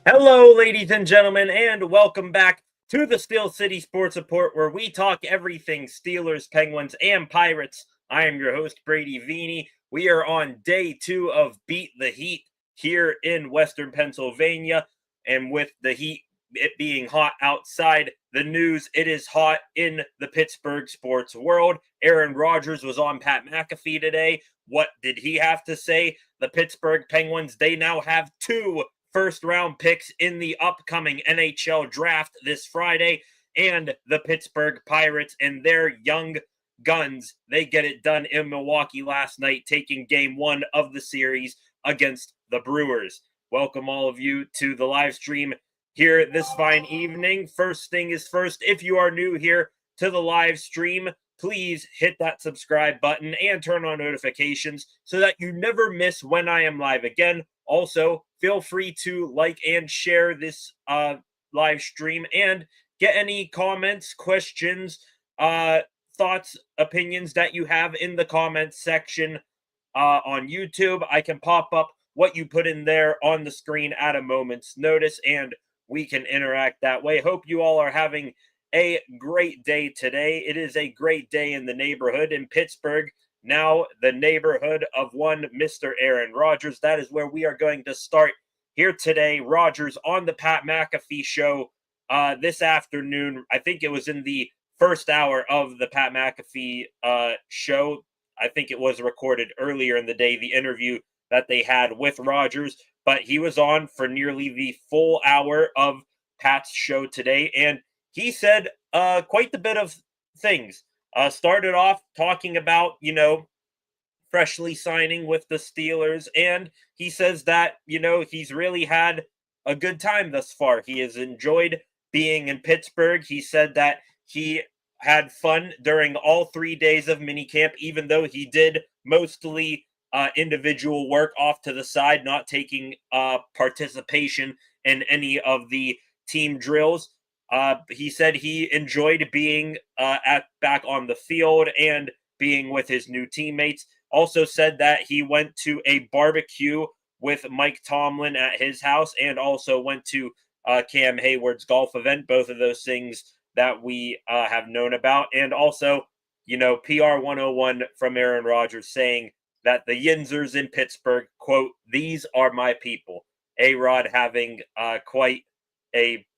Hello, ladies and gentlemen, and welcome back to the Steel City Sports Report, where we talk everything Steelers, Penguins, and Pirates. I am your host, Brady Vini. We are on day 2 of Beat the Heat here in Western Pennsylvania, and with the heat it being hot outside the news, it is hot in the Pittsburgh sports world. Aaron Rodgers was on Pat McAfee today. What did he have to say? The Pittsburgh Penguins, they now have 2 first-round picks in the upcoming NHL draft this Friday, and the Pittsburgh Pirates and their young guns, they get it done in Milwaukee last night, taking game 1 of the series against the Brewers. Welcome all of you to the live stream here this fine evening. First thing is first, if you are new here to the live stream, please hit that subscribe button and turn on notifications so that you never miss when I am live again. Also, feel free to like and share this live stream and get any comments, questions, thoughts, opinions that you have in the comments section on YouTube. I can pop up what you put in there on the screen at a moment's notice, and we can interact that way. Hope you all are having a great day today. It is a great day in the neighborhood in Pittsburgh. Now, the neighborhood of one Mr. Aaron Rodgers. That is where we are going to start here today. Rodgers on the Pat McAfee show this afternoon. I think it was in the first hour of the Pat McAfee show. I think it was recorded earlier in the day, the interview that they had with Rodgers. But he was on for nearly the full hour of Pat's show today, and he said quite a bit of things. Started off talking about, freshly signing with the Steelers, and he says that, he's really had a good time thus far. He has enjoyed being in Pittsburgh. He said that he had fun during all 3 days of minicamp, even though he did mostly individual work off to the side, not taking participation in any of the team drills. He said he enjoyed being back on the field and being with his new teammates. Also said that he went to a barbecue with Mike Tomlin at his house and also went to Cam Hayward's golf event. Both of those things that we have known about. And also, PR 101 from Aaron Rodgers saying that the Yinzers in Pittsburgh, quote, "These are my people." A-Rod having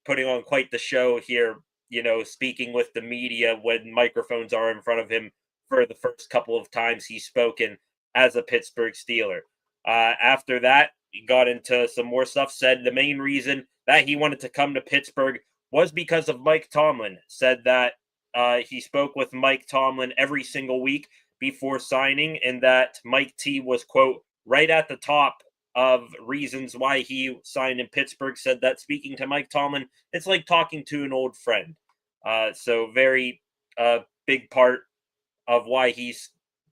putting on quite the show here, speaking with the media when microphones are in front of him for the first couple of times he's spoken as a Pittsburgh Steeler. After that, he got into some more stuff, said the main reason that he wanted to come to Pittsburgh was because of Mike Tomlin. Said that he spoke with Mike Tomlin every single week before signing, and that Mike T was, quote, right at the top of reasons why he signed in Pittsburgh. Said that speaking to Mike Tomlin, it's like talking to an old friend. So very big part of why he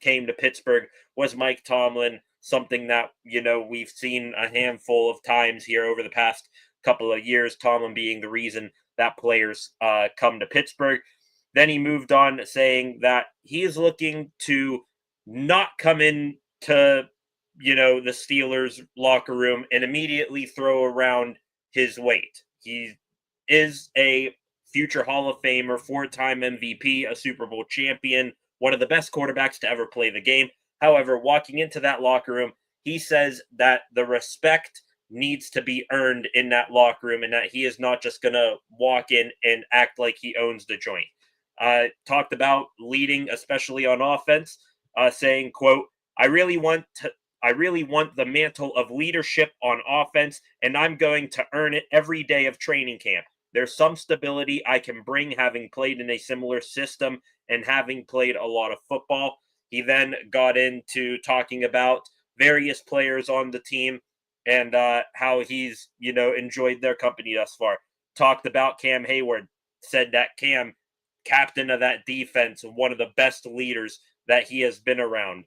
came to Pittsburgh was Mike Tomlin, something that, we've seen a handful of times here over the past couple of years, Tomlin being the reason that players come to Pittsburgh. Then he moved on saying that he is looking to not come in to the Steelers locker room and immediately throw around his weight. He is a future Hall of Famer, 4-time MVP, a Super Bowl champion, one of the best quarterbacks to ever play the game. However, walking into that locker room, he says that the respect needs to be earned in that locker room and that he is not just going to walk in and act like he owns the joint. Talked about leading, especially on offense, saying, quote, I really want the mantle of leadership on offense, and I'm going to earn it every day of training camp. There's some stability I can bring having played in a similar system and having played a lot of football. He then got into talking about various players on the team and how he's, enjoyed their company thus far. Talked about Cam Hayward, said that Cam, captain of that defense, one of the best leaders that he has been around.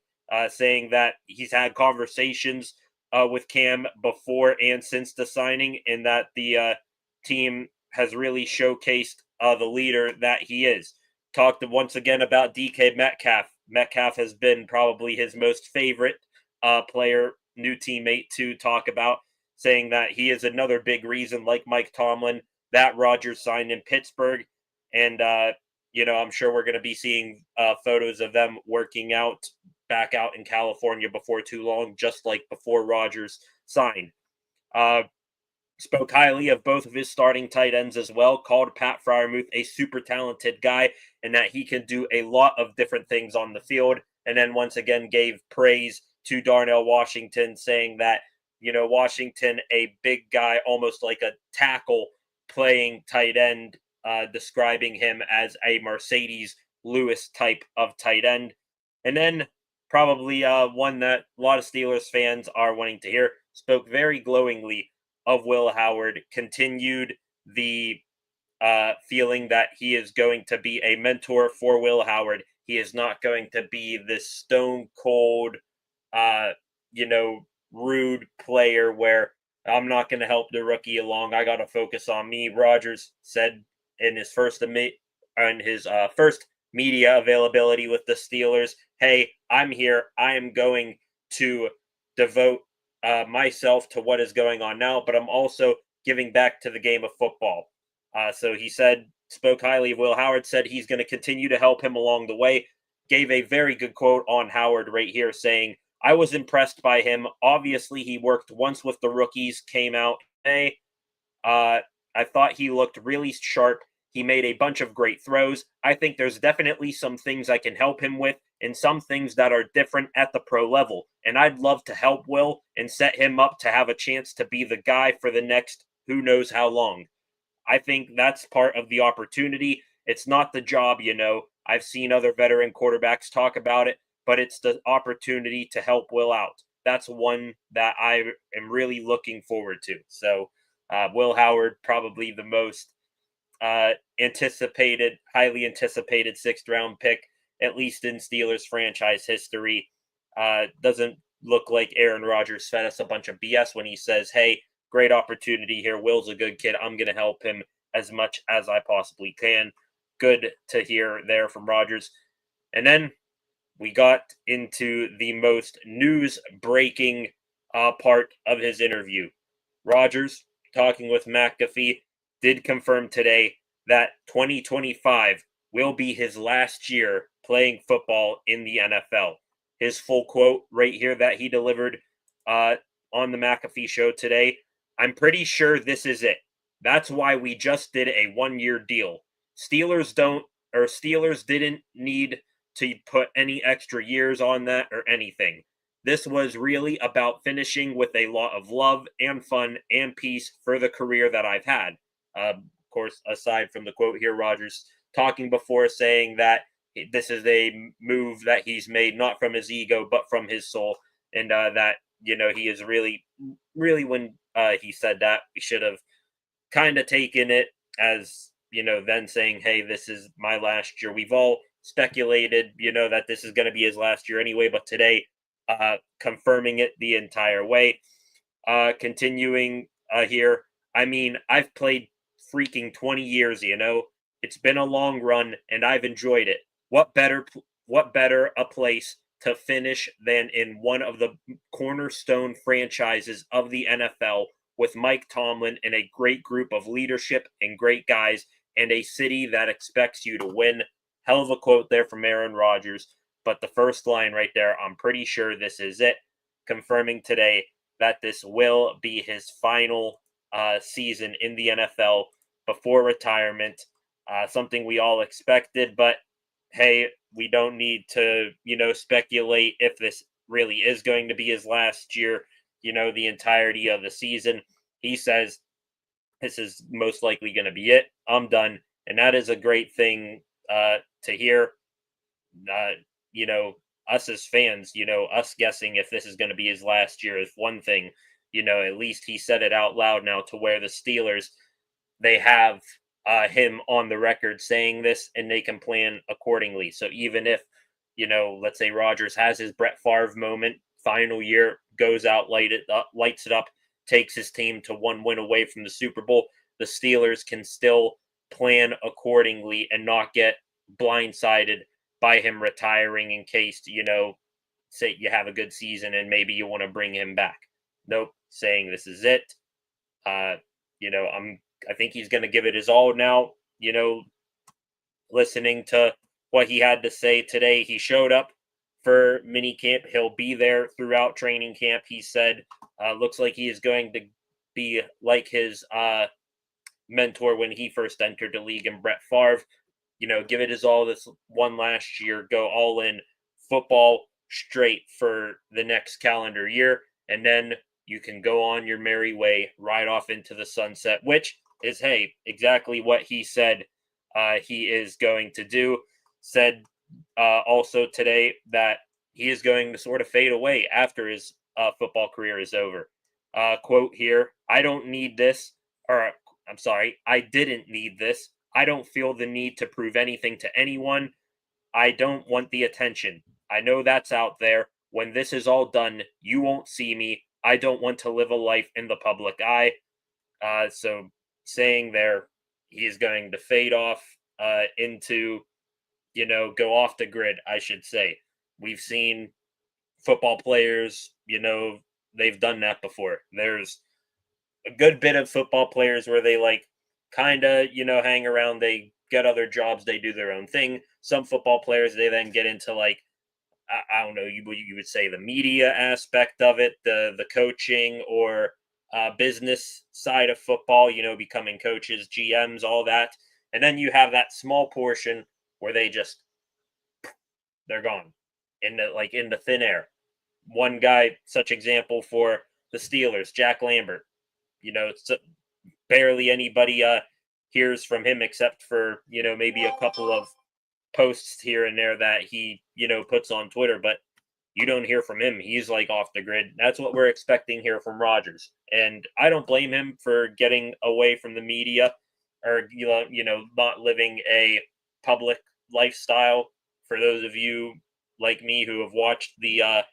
Saying that he's had conversations with Cam before and since the signing, and that the team has really showcased the leader that he is. Talked once again about DK Metcalf. Metcalf has been probably his most favorite player, new teammate to talk about, saying that he is another big reason, like Mike Tomlin, that Rodgers signed in Pittsburgh. And, I'm sure we're going to be seeing photos of them working out back out in California before too long, just like before Rodgers signed. Spoke highly of both of his starting tight ends as well, called Pat Freiermuth a super talented guy and that he can do a lot of different things on the field. And then once again gave praise to Darnell Washington, saying that, Washington, a big guy, almost like a tackle playing tight end, describing him as a Mercedes Lewis type of tight end. And then probably one that a lot of Steelers fans are wanting to hear, spoke very glowingly of Will Howard, continued the feeling that he is going to be a mentor for Will Howard. He is not going to be this stone cold, rude player where I'm not going to help the rookie along. I got to focus on me. Rodgers said in his first media availability with the Steelers, "Hey, I'm here. I am going to devote myself to what is going on now, but I'm also giving back to the game of football." So he spoke highly of Will Howard, said he's going to continue to help him along the way. Gave a very good quote on Howard right here, saying, "I was impressed by him. Obviously, he worked once with the rookies, came out today. I thought he looked really sharp. He made a bunch of great throws. I think there's definitely some things I can help him with and some things that are different at the pro level. And I'd love to help Will and set him up to have a chance to be the guy for the next who knows how long. I think that's part of the opportunity. It's not the job, I've seen other veteran quarterbacks talk about it, but it's the opportunity to help Will out. That's one that I am really looking forward to." So Will Howard, probably the most highly anticipated sixth round pick, at least in Steelers franchise history. Doesn't look like Aaron Rodgers fed us a bunch of BS when he says, "Hey, great opportunity here. Will's a good kid. I'm going to help him as much as I possibly can." Good to hear there from Rodgers. And then we got into the most news breaking part of his interview. Rodgers, talking with McAfee, did confirm today that 2025 will be his last year playing football in the NFL. His full quote right here that he delivered on the McAfee show today: "I'm pretty sure this is it. That's why we just did a 1-year deal. Steelers didn't need to put any extra years on that or anything. This was really about finishing with a lot of love and fun and peace for the career that I've had." Of course, aside from the quote here, Rodgers talking before, saying that this is a move that he's made not from his ego but from his soul, and that he is really, really, when he said that, we should have kind of taken it as then saying, "Hey, this is my last year." We've all speculated, that this is going to be his last year anyway, but today, confirming it the entire way. Continuing here, "I mean, I've played freaking 20 years, It's been a long run and I've enjoyed it. What better a place to finish than in one of the cornerstone franchises of the NFL with Mike Tomlin and a great group of leadership and great guys and a city that expects you to win." Hell of a quote there from Aaron Rodgers. But the first line right there, "I'm pretty sure this is it," confirming today that this will be his final season in the NFL before retirement. Something we all expected, but hey, we don't need to, speculate if this really is going to be his last year, the entirety of the season. He says, "This is most likely going to be it. I'm done." And that is a great thing to hear. Uh, us as fans, us guessing if this is going to be his last year is one thing. At least he said it out loud now, to where the Steelers, they have him on the record saying this and they can plan accordingly. So even if, let's say Rodgers has his Brett Favre moment, final year, goes out, lights it up, takes his team to one win away from the Super Bowl, the Steelers can still plan accordingly and not get blindsided by him retiring in case, say you have a good season and maybe you want to bring him back. Nope, saying this is it. You know, I think he's going to give it his all now. You know, listening to what he had to say today, he showed up for mini camp. He'll be there throughout training camp. He said, looks like he is going to be like his mentor when he first entered the league, and Brett Favre. You know, give it his all this one last year, go all in football straight for the next calendar year, and then you can go on your merry way right off into the sunset, which is, hey, exactly what he said he is going to do. Said also today that he is going to sort of fade away after his football career is over. Quote here, I don't need this, or I'm sorry, I didn't need this. I don't feel the need to prove anything to anyone. I don't want the attention. I know that's out there. When this is all done, you won't see me. I don't want to live a life in the public eye. So saying there, he is going to fade off into, you know, go off the grid, I should say. We've seen football players, you know, they've done that before. There's a good bit of football players where they like kind of, you know, hang around, they get other jobs, they do their own thing. Some football players, they then get into like, I don't know, you would say the media aspect of it, the coaching or business side of football, you know, becoming coaches, GMs, all that. And then you have that small portion where they're gone in the thin air. One guy, such example for the Steelers, Jack Lambert. You know, it's barely anybody hears from him except for, you know, maybe a couple of posts here and there that he, you know, puts on Twitter, but you don't hear from him. He's like off the grid. That's what we're expecting here from Rodgers. And I don't blame him for getting away from the media or, you know, not living a public lifestyle. For those of you like me who have watched the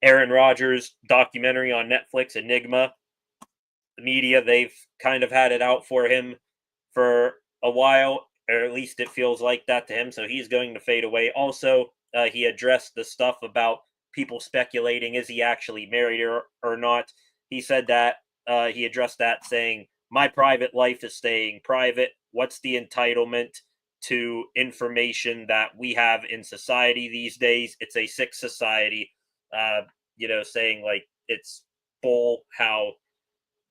Aaron Rodgers documentary on Netflix, Enigma, the media, they've kind of had it out for him for a while, or at least it feels like that to him. So he's going to fade away. Also, he addressed the stuff about people speculating, is he actually married or not? He said that he addressed that saying, my private life is staying private. What's the entitlement to information that we have in society these days? It's a sick society. You know, saying like it's bull how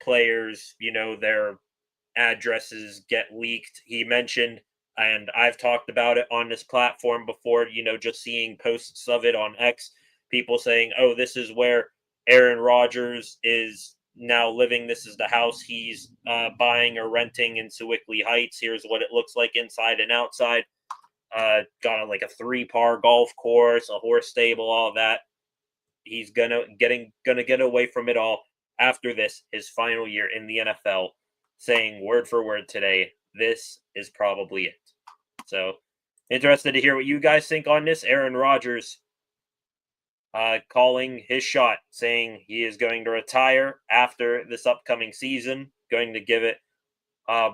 players, you know, their addresses get leaked. He mentioned, and I've talked about it on this platform before, you know, just seeing posts of it on X, people saying, oh, this is where Aaron Rodgers is now living. This is the house he's buying or renting in Sewickley Heights. Here's what it looks like inside and outside. Got like a 3-par golf course, a horse stable, all that. He's gonna get away from it all after this, his final year in the NFL, saying word for word today, this is probably it. So interested to hear what you guys think on this. Aaron Rodgers calling his shot, saying he is going to retire after this upcoming season, going to give it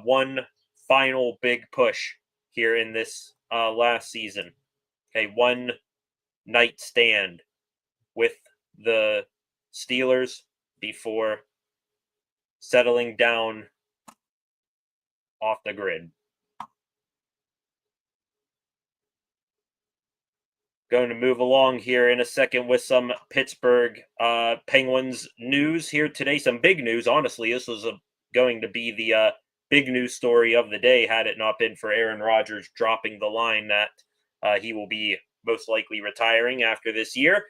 one final big push here in this last season. Okay, one night stand with the Steelers before settling down off the grid. Going to move along here in a second with some Pittsburgh Penguins news here today. Some big news, honestly. This was going to be the big news story of the day had it not been for Aaron Rodgers dropping the line that he will be most likely retiring after this year.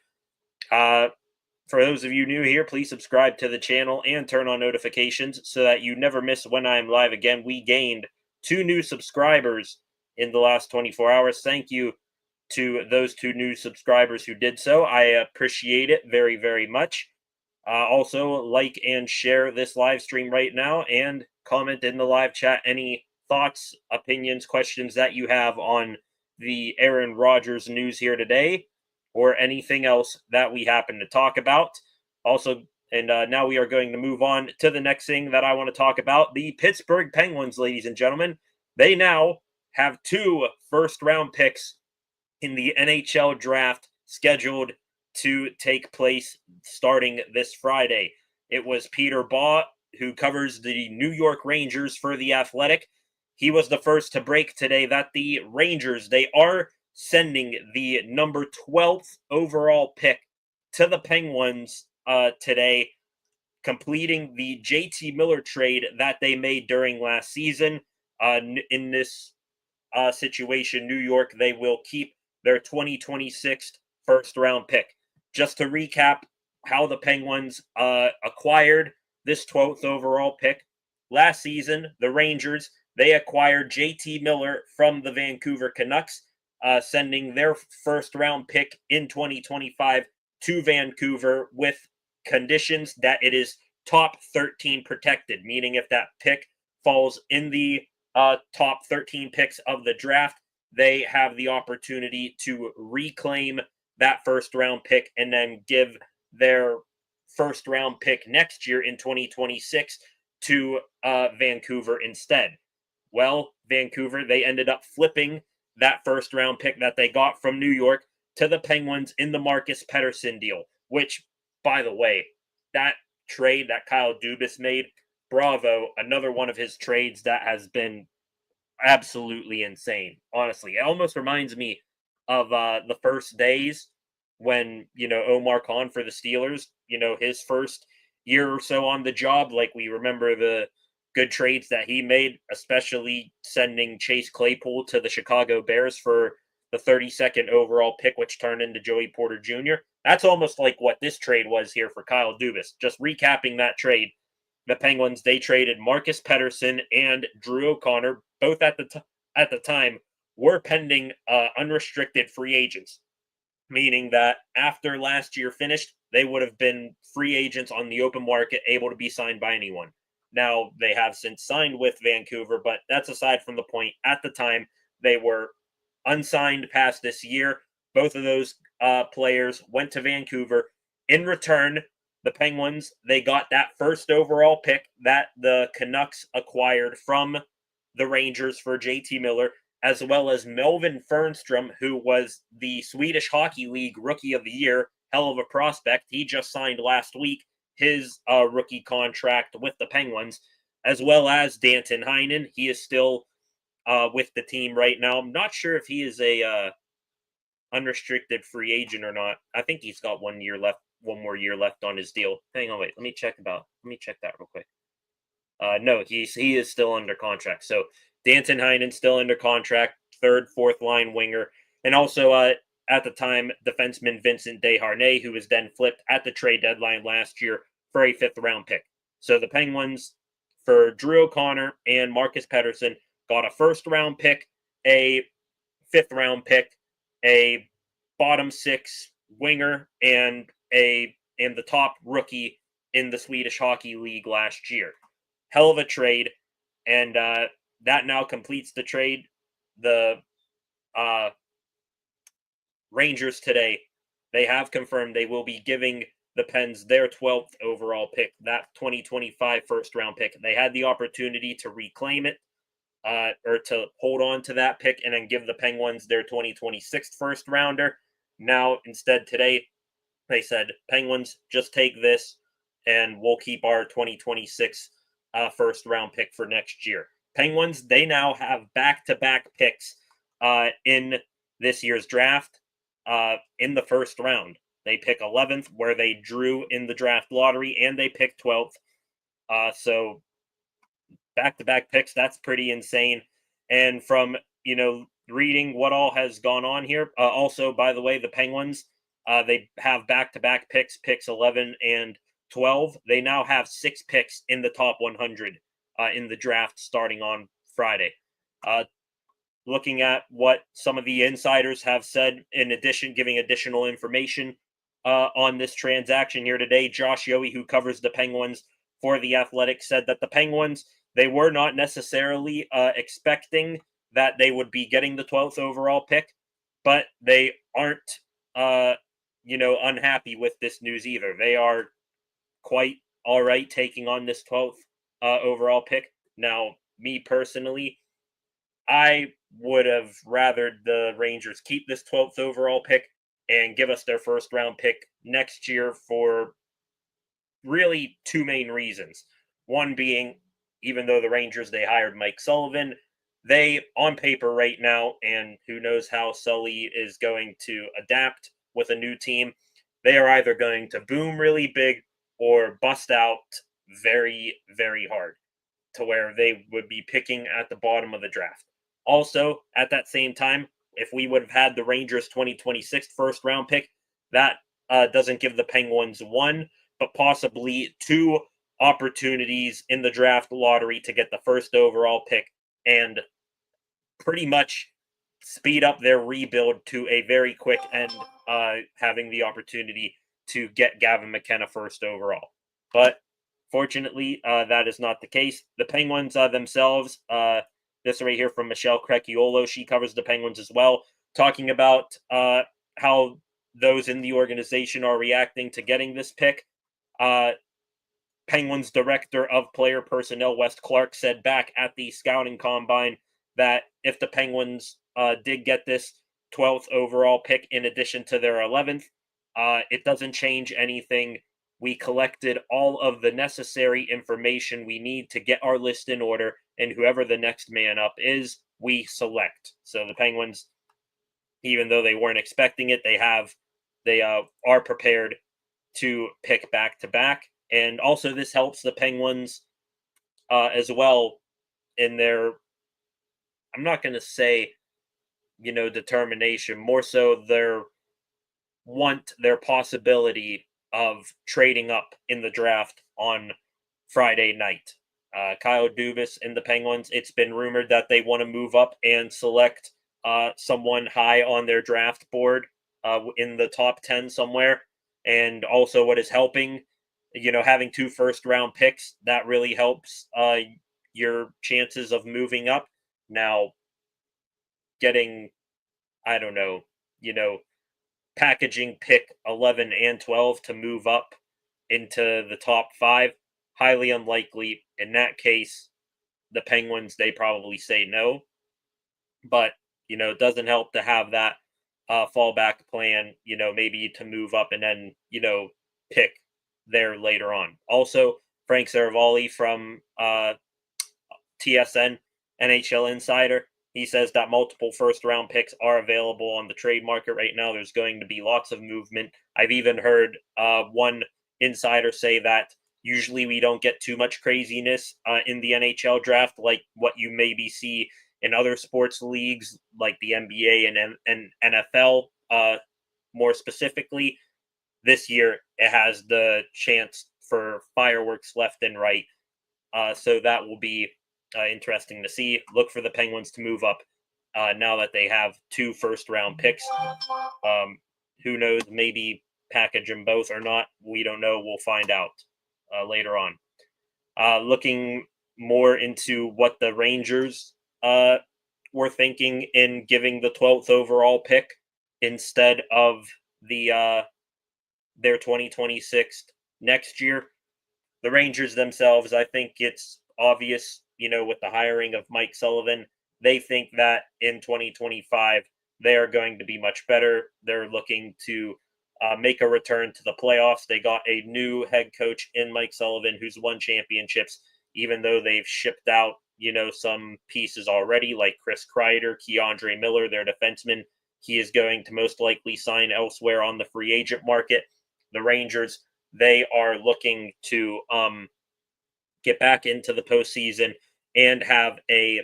For those of you new here, please subscribe to the channel and turn on notifications so that you never miss when I am live again. We gained 2 new subscribers in the last 24 hours. Thank you to those 2 new subscribers who did so. I appreciate it very, very much. Also, like and share this live stream right now and comment in the live chat any thoughts, opinions, questions that you have on the Aaron Rodgers news here today, or anything else that we happen to talk about. Also, and now we are going to move on to the next thing that I want to talk about. The Pittsburgh Penguins, ladies and gentlemen, they now have 2 first-round picks in the NHL draft scheduled to take place starting this Friday. it was Peter Baugh, who covers the New York Rangers for The Athletic. He was the first to break today that the Rangers, they are sending the number 12th overall pick to the Penguins today, completing the JT Miller trade that they made during last season. In this situation, New York, they will keep their 2026 first round pick. Just to recap how the Penguins acquired this 12th overall pick. Last season, the Rangers, they acquired JT Miller from the Vancouver Canucks, sending their first round pick in 2025 to Vancouver with conditions that it is top 13 protected, meaning if that pick falls in the top 13 picks of the draft, they have the opportunity to reclaim that first round pick and then give their first round pick next year in 2026 to Vancouver instead. Well, Vancouver, they ended up flipping that first round pick that they got from New York to the Penguins in the Marcus Pettersson deal, which, by the way, that trade that Kyle Dubas made, bravo, another one of his trades that has been absolutely insane. Honestly, it almost reminds me of the first days when, Omar Khan for the Steelers, his first year or so on the job. Like, we remember the good trades that he made, especially sending Chase Claypool to the Chicago Bears for the 32nd overall pick, which turned into Joey Porter Jr. That's almost like what this trade was here for Kyle Dubas. Just recapping that trade, the Penguins, they traded Marcus Pettersson and Drew O'Connor, both at the time were pending unrestricted free agents, meaning that after last year finished, they would have been free agents on the open market, able to be signed by anyone. Now, they have since signed with Vancouver, but that's aside from the point. At the time, they were unsigned past this year. Both of those players went to Vancouver. In return, the Penguins, they got that first overall pick that the Canucks acquired from the Rangers for JT Miller, as well as Melvin Fernstrom, who was the Swedish Hockey League Rookie of the Year. Hell of a prospect. He just signed last week his rookie contract with the Penguins, as well as Danton Heinen. He is still with the team right now. I'm not sure if he is a unrestricted free agent or not. I think he's got 1 year left, one more year left on his deal. Hang on, wait. Let me check that real quick. No, he is still under contract. So Danton Heinen still under contract, third, fourth line winger, and also at the time defenseman Vincent Desharnais, who was then flipped at the trade deadline last year for a fifth round pick. So the Penguins, for Drew O'Connor and Marcus Pettersson, got a first round pick, a fifth round pick, a bottom six winger, and the top rookie in the Swedish Hockey League last year. Hell of a trade, and that now completes the trade. The Rangers today, they have confirmed they will be giving the Pens their 12th overall pick, that 2025 first round pick. They had the opportunity to reclaim it, or to hold on to that pick and then give the Penguins their 2026 first rounder. Now, instead, today, they said, Penguins, just take this and we'll keep our 2026 first round pick for next year. Penguins, they now have back-to-back picks in this year's draft in the first round. They pick 11th, where they drew in the draft lottery, and they pick 12th. So back-to-back picks, that's pretty insane. And from, reading what all has gone on here, also, by the way, the Penguins, they have back-to-back picks 11 and 12. They now have 6 picks in the top 100 in the draft starting on Friday. Looking at what some of the insiders have said, in addition, giving additional information on this transaction here today, Josh Yohe, who covers the Penguins for The Athletic, said that the Penguins, they were not necessarily expecting that they would be getting the 12th overall pick, but they aren't, unhappy with this news either. They are quite all right taking on this 12th overall pick. Now, me personally, I would have rathered the Rangers keep this 12th overall pick and give us their first round pick next year for really two main reasons. One being, even though the Rangers, they hired Mike Sullivan, they, on paper right now, and who knows how Sully is going to adapt with a new team, they are either going to boom really big or bust out very, very hard to where they would be picking at the bottom of the draft. Also, at that same time, if we would have had the Rangers 2026 first round pick, that doesn't give the Penguins one, but possibly two opportunities in the draft lottery to get the first overall pick and pretty much speed up their rebuild to a very quick end, having the opportunity to get Gavin McKenna first overall. But fortunately, that is not the case. The Penguins themselves, this right here from Michelle Crecchiolo, she covers the Penguins as well, talking about how those in the organization are reacting to getting this pick. Penguins director of player personnel, Wes Clark, said back at the scouting combine that if the Penguins did get this 12th overall pick in addition to their 11th, it doesn't change anything. We collected all of the necessary information we need to get our list in order, and whoever the next man up is, we select. So the Penguins, even though they weren't expecting it, they are prepared to pick back to back. And also, this helps the Penguins as well in their, I'm not going to say, determination, more so their possibility of trading up in the draft on Friday night. Kyle Dubas and the Penguins, it's been rumored that they want to move up and select someone high on their draft board in the top 10 somewhere. And also what is helping, having two first round picks, that really helps your chances of moving up. Now, getting, I don't know, packaging pick 11 and 12 to move up into the top 5, highly unlikely. In that case, the Penguins, they probably say no. But, it doesn't help to have that fallback plan, maybe to move up and then, pick there later on. Also, Frank Saravalli from TSN, NHL Insider, he says that multiple first-round picks are available on the trade market right now. There's going to be lots of movement. I've even heard one insider say that usually we don't get too much craziness in the NHL draft like what you maybe see in other sports leagues like the NBA and NFL more specifically. This year, it has the chance for fireworks left and right. So that will be interesting to see. Look for the Penguins to move up now that they have two first-round picks. Who knows? Maybe package them both or not. We don't know. We'll find out later on. Looking more into what the Rangers were thinking in giving the 12th overall pick instead of their 2026 next year. The Rangers themselves, I think it's obvious, with the hiring of Mike Sullivan, they think that in 2025, they are going to be much better. They're looking to make a return to the playoffs. They got a new head coach in Mike Sullivan who's won championships, even though they've shipped out, some pieces already, like Chris Kreider, Keandre Miller, their defenseman. He is going to most likely sign elsewhere on the free agent market. The Rangers, they are looking to get back into the postseason and have a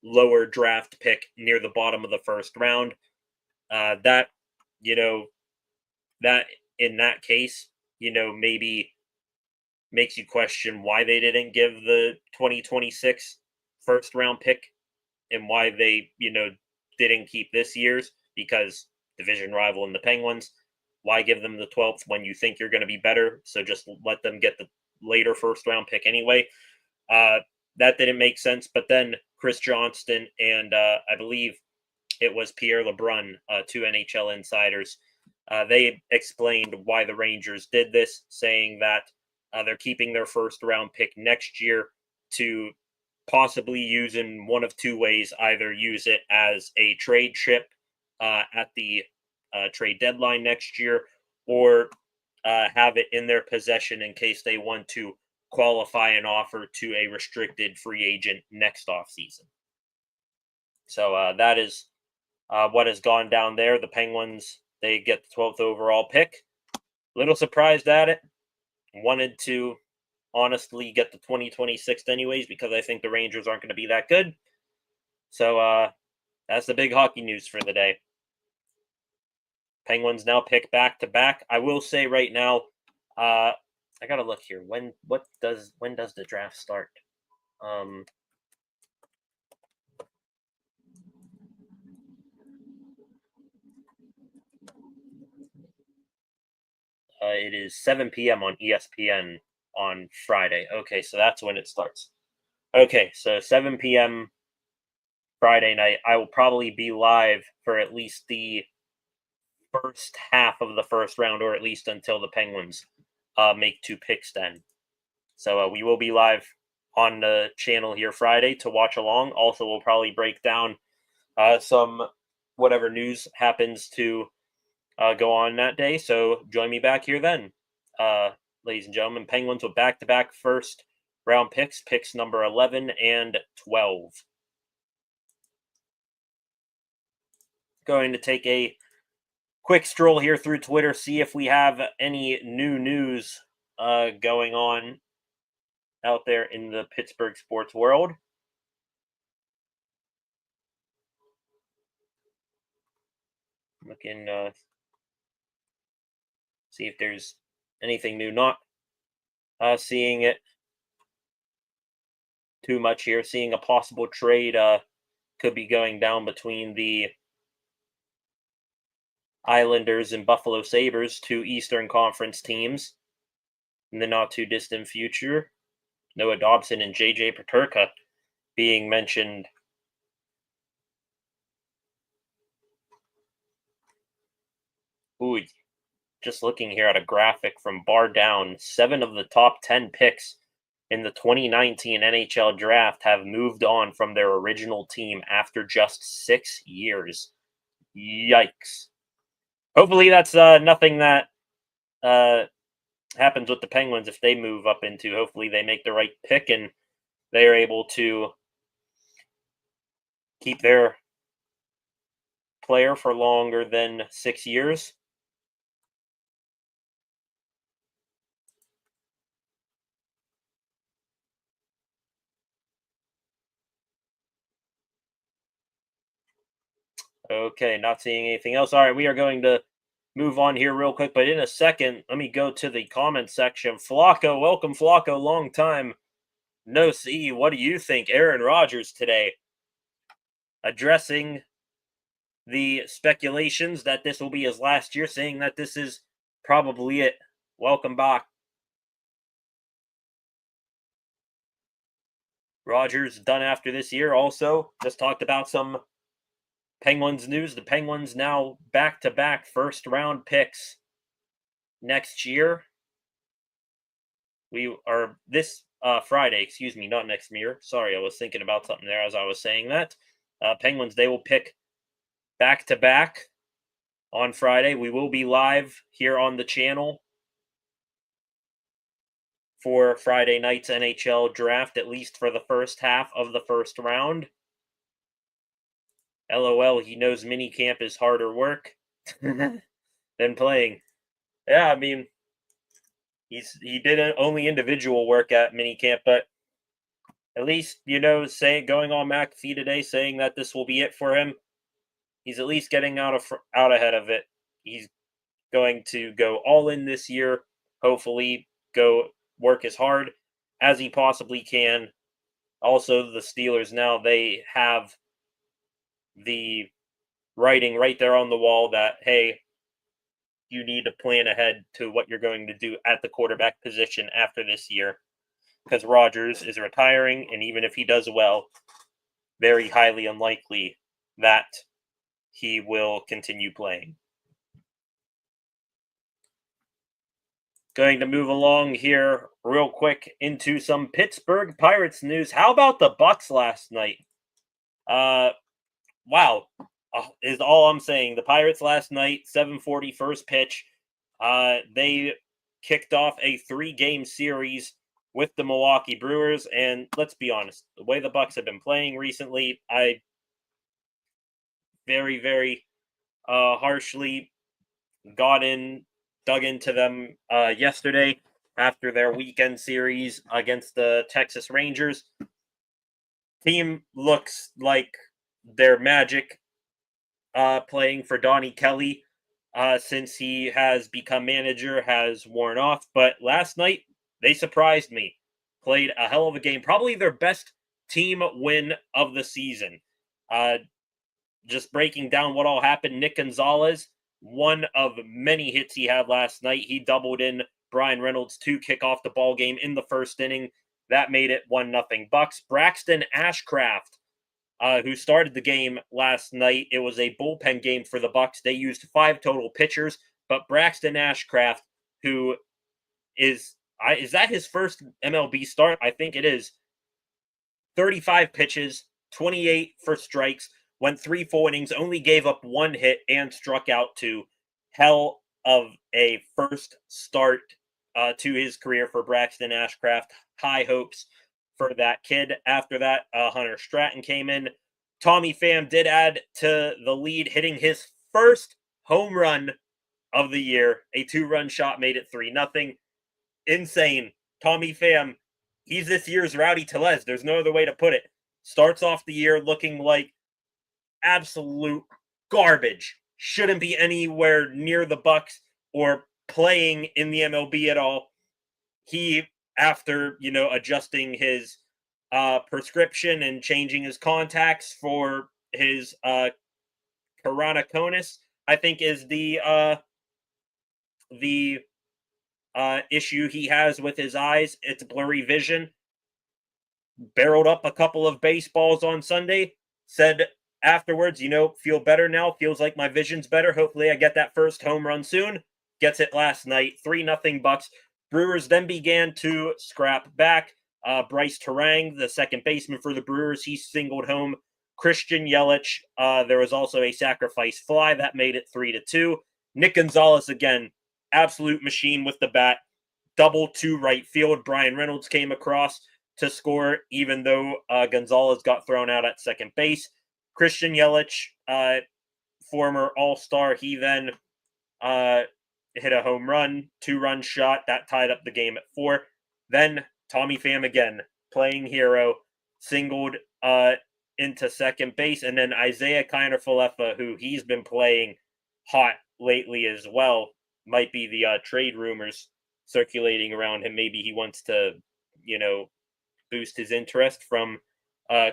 lower draft pick near the bottom of the first round. That in that case, maybe makes you question why they didn't give the 2026 first round pick and why they, didn't keep this year's, because division rival in the Penguins. Why give them the 12th when you think you're going to be better? So just let them get the later first round pick anyway. That didn't make sense. But then Chris Johnston and I believe it was Pierre LeBrun, two NHL insiders, they explained why the Rangers did this, saying that they're keeping their first round pick next year to possibly use in one of two ways. Either use it as a trade chip at the trade deadline next year, or have it in their possession in case they want to qualify an offer to a restricted free agent next offseason. So that is what has gone down there. The Penguins, they get the 12th overall pick. Little surprised at it. Wanted to honestly get the 2026 anyways because I think the Rangers aren't going to be that good. So that's the big hockey news for the day. Penguins now pick back to back. I will say right now, I gotta look here. When does the draft start? It is 7 p.m. on ESPN on Friday. Okay, so that's when it starts. Okay, so 7 p.m. Friday night. I will probably be live for at least the first half of the first round, or at least until the Penguins make 2 picks then. So we will be live on the channel here Friday to watch along. Also, we'll probably break down some whatever news happens to go on that day. So join me back here then, ladies and gentlemen. Penguins with back-to-back first round picks number 11 and 12. Going to take a quick stroll here through Twitter, see if we have any new news going on out there in the Pittsburgh sports world. Looking, see if there's anything new. Not seeing it too much here. Seeing a possible trade could be going down between the Islanders and Buffalo Sabres, 2 Eastern Conference teams in the not too distant future. Noah Dobson and JJ Peterka being mentioned. Ooh, just looking here at a graphic from Bar Down, 7 of the top 10 picks in the 2019 NHL draft have moved on from their original team after just 6 years. Yikes. Hopefully that's nothing that happens with the Penguins if they move up into. Hopefully they make the right pick and they are able to keep their player for longer than 6 years. Okay, not seeing anything else. All right, we are going to move on here real quick, but in a second, let me go to the comment section. Flacco, welcome, Flacco. Long time no see. What do you think, Aaron Rodgers today? Addressing the speculations that this will be his last year, saying that this is probably it. Welcome back. Rodgers done after this year. Also, just talked about some Penguins news. The Penguins now back-to-back first-round picks next year. We are this Friday, excuse me, not next year. Sorry, I was thinking about something there as I was saying that. Penguins, they will pick back-to-back on Friday. We will be live here on the channel for Friday night's NHL draft, at least for the first half of the first round. LOL, he knows minicamp is harder work than playing. Yeah, I mean, he did only individual work at minicamp, but at least, going on McAfee today, saying that this will be it for him. He's at least getting out ahead of it. He's going to go all in this year. Hopefully, go work as hard as he possibly can. Also, the Steelers now, they have the writing right there on the wall that, hey, you need to plan ahead to what you're going to do at the quarterback position after this year, because Rodgers is retiring, and even if he does well, very highly unlikely that he will continue playing. Going to move along here real quick into some Pittsburgh Pirates news. How about the Bucks last night? Wow, is all I'm saying. The Pirates last night, 7:40 first pitch. They kicked off a 3-game series with the Milwaukee Brewers, and let's be honest, the way the Bucks have been playing recently, I very, very harshly dug into them yesterday after their weekend series against the Texas Rangers. Team looks like their magic playing for Donnie Kelly since he has become manager has worn off. But last night, they surprised me. Played a hell of a game. Probably their best team win of the season. Just breaking down what all happened, Nick Gonzalez, one of many hits he had last night. He doubled in Brian Reynolds to kick off the ball game in the first inning. That made it 1-0 Bucks. Braxton Ashcraft, who started the game last night. It was a bullpen game for the Bucks. They used 5 total pitchers, but Braxton Ashcraft, who is that his first MLB start? I think it is. 35 pitches, 28 for strikes, went 3 full innings, only gave up 1 hit and struck out 2. Hell of a first start to his career for Braxton Ashcraft. High hopes for that kid. After that, Hunter Stratton came in. Tommy Pham did add to the lead, hitting his first home run of the year. A 2-run shot made it 3-0. Insane. Tommy Pham, he's this year's Rowdy Tellez. There's no other way to put it. Starts off the year looking like absolute garbage. Shouldn't be anywhere near the Bucks or playing in the MLB at all. He, after, adjusting his prescription and changing his contacts for his keratoconus, I think is the issue he has with his eyes. It's blurry vision. Barreled up a couple of baseballs on Sunday. Said afterwards, feel better now. Feels like my vision's better. Hopefully I get that first home run soon. Gets it last night. 3-0 Bucks. Brewers then began to scrap back. Bryce Terang, the second baseman for the Brewers, he singled home Christian Yelich. There was also a sacrifice fly that made it 3-2. Nick Gonzalez again, absolute machine with the bat. Double to right field. Brian Reynolds came across to score, even though Gonzalez got thrown out at second base. Christian Yelich, former All-Star, he then hit a home run, 2-run shot. That tied up the game at 4. Then Tommy Pham again, playing hero, singled into second base. And then Isaiah Kiner-Falefa, who he's been playing hot lately as well, might be the trade rumors circulating around him. Maybe he wants to, boost his interest from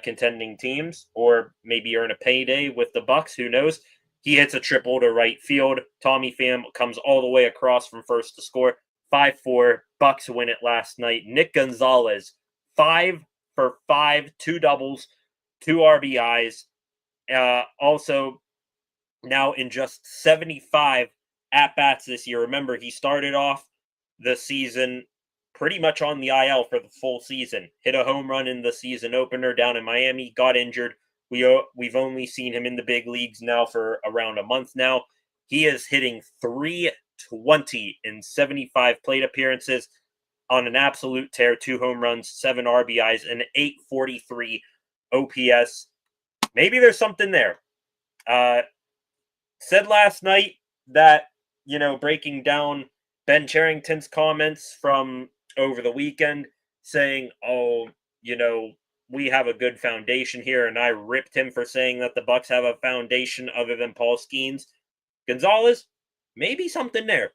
contending teams, or maybe earn a payday with the Bucks. Who knows? He hits a triple to right field. Tommy Pham comes all the way across from first to score. 5-4. Bucks win it last night. Nick Gonzalez, 5 for 5, 2 doubles, 2 RBIs. Also, now in just 75 at-bats this year. Remember, he started off the season pretty much on the IL for the full season. Hit a home run in the season opener down in Miami, got injured. We've only seen him in the big leagues now for around a month now. He is hitting .320 in 75 plate appearances on an absolute tear. 2 home runs, 7 RBIs, and .843 OPS. Maybe there's something there. Said last night that, breaking down Ben Cherington's comments from over the weekend, saying, we have a good foundation here, and I ripped him for saying that the Bucks have a foundation other than Paul Skeens. Gonzalez, maybe something there.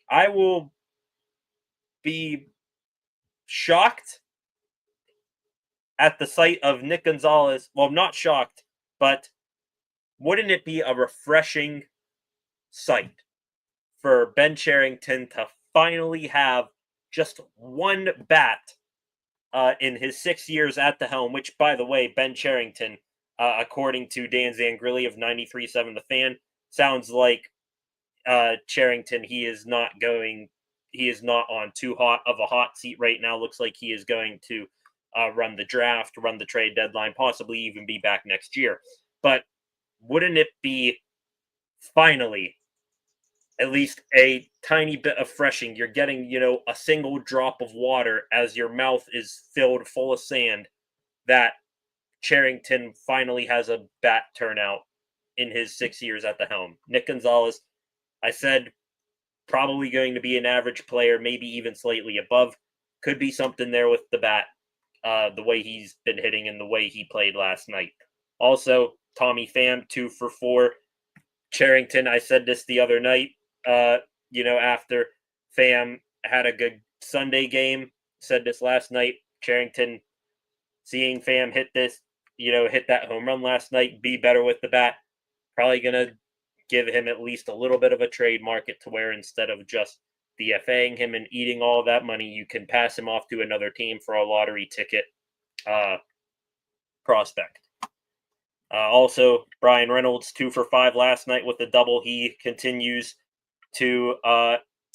I will be shocked at the sight of Nick Gonzalez. Well, not shocked, but wouldn't it be a refreshing sight for Ben Cherington to finally have just one bat in his 6 years at the helm, which, by the way, Ben Cherington, according to Dan Zangrilli of 93.7 The Fan, sounds like Cherington, he is not on too hot of a hot seat right now. Looks like he is going to run the draft, run the trade deadline, possibly even be back next year. But wouldn't it be finally at least a tiny bit of freshing. You're getting, a single drop of water as your mouth is filled full of sand, that Cherington finally has a bat turnout in his 6 years at the helm. Nick Gonzalez, I said, probably going to be an average player, maybe even slightly above. Could be something there with the bat, the way he's been hitting and the way he played last night. Also, Tommy Pham, 2 for 4. Cherington, I said this the other night, after Pham had a good Sunday game, said this last night. Cherington, seeing Pham hit that home run last night, be better with the bat, probably going to give him at least a little bit of a trade market to where instead of just DFAing him and eating all that money, you can pass him off to another team for a lottery ticket prospect. Also, Brian Reynolds, 2 for 5 last night with a double. He continues to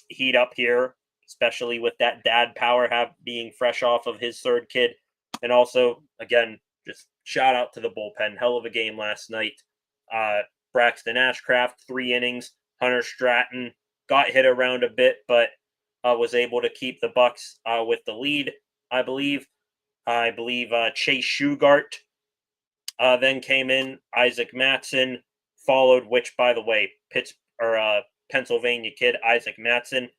heat up here, especially with that dad power being fresh off of his third kid. And also, again, just shout out to the bullpen. Hell of a game last night. Braxton Ashcraft, 3 innings. Hunter Stratton got hit around a bit, but was able to keep the Bucks with the lead, I believe. Chase Shugart then came in. Isaac Matson followed, which, by the way, Pennsylvania kid, Isaac Matson,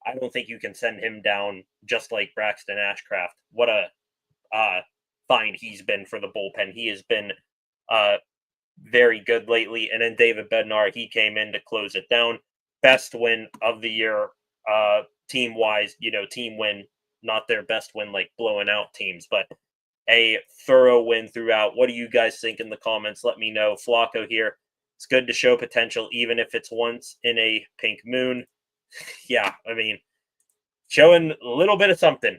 I don't think you can send him down just like Braxton Ashcraft. What a find he's been for the bullpen. He has been very good lately. And then David Bednar, he came in to close it down. Best win of the year, team-wise, team win, not their best win like blowing out teams, but a thorough win throughout. What do you guys think in the comments? Let me know. Flacco here. It's good to show potential, even if it's once in a pink moon. Yeah, I mean, showing a little bit of something.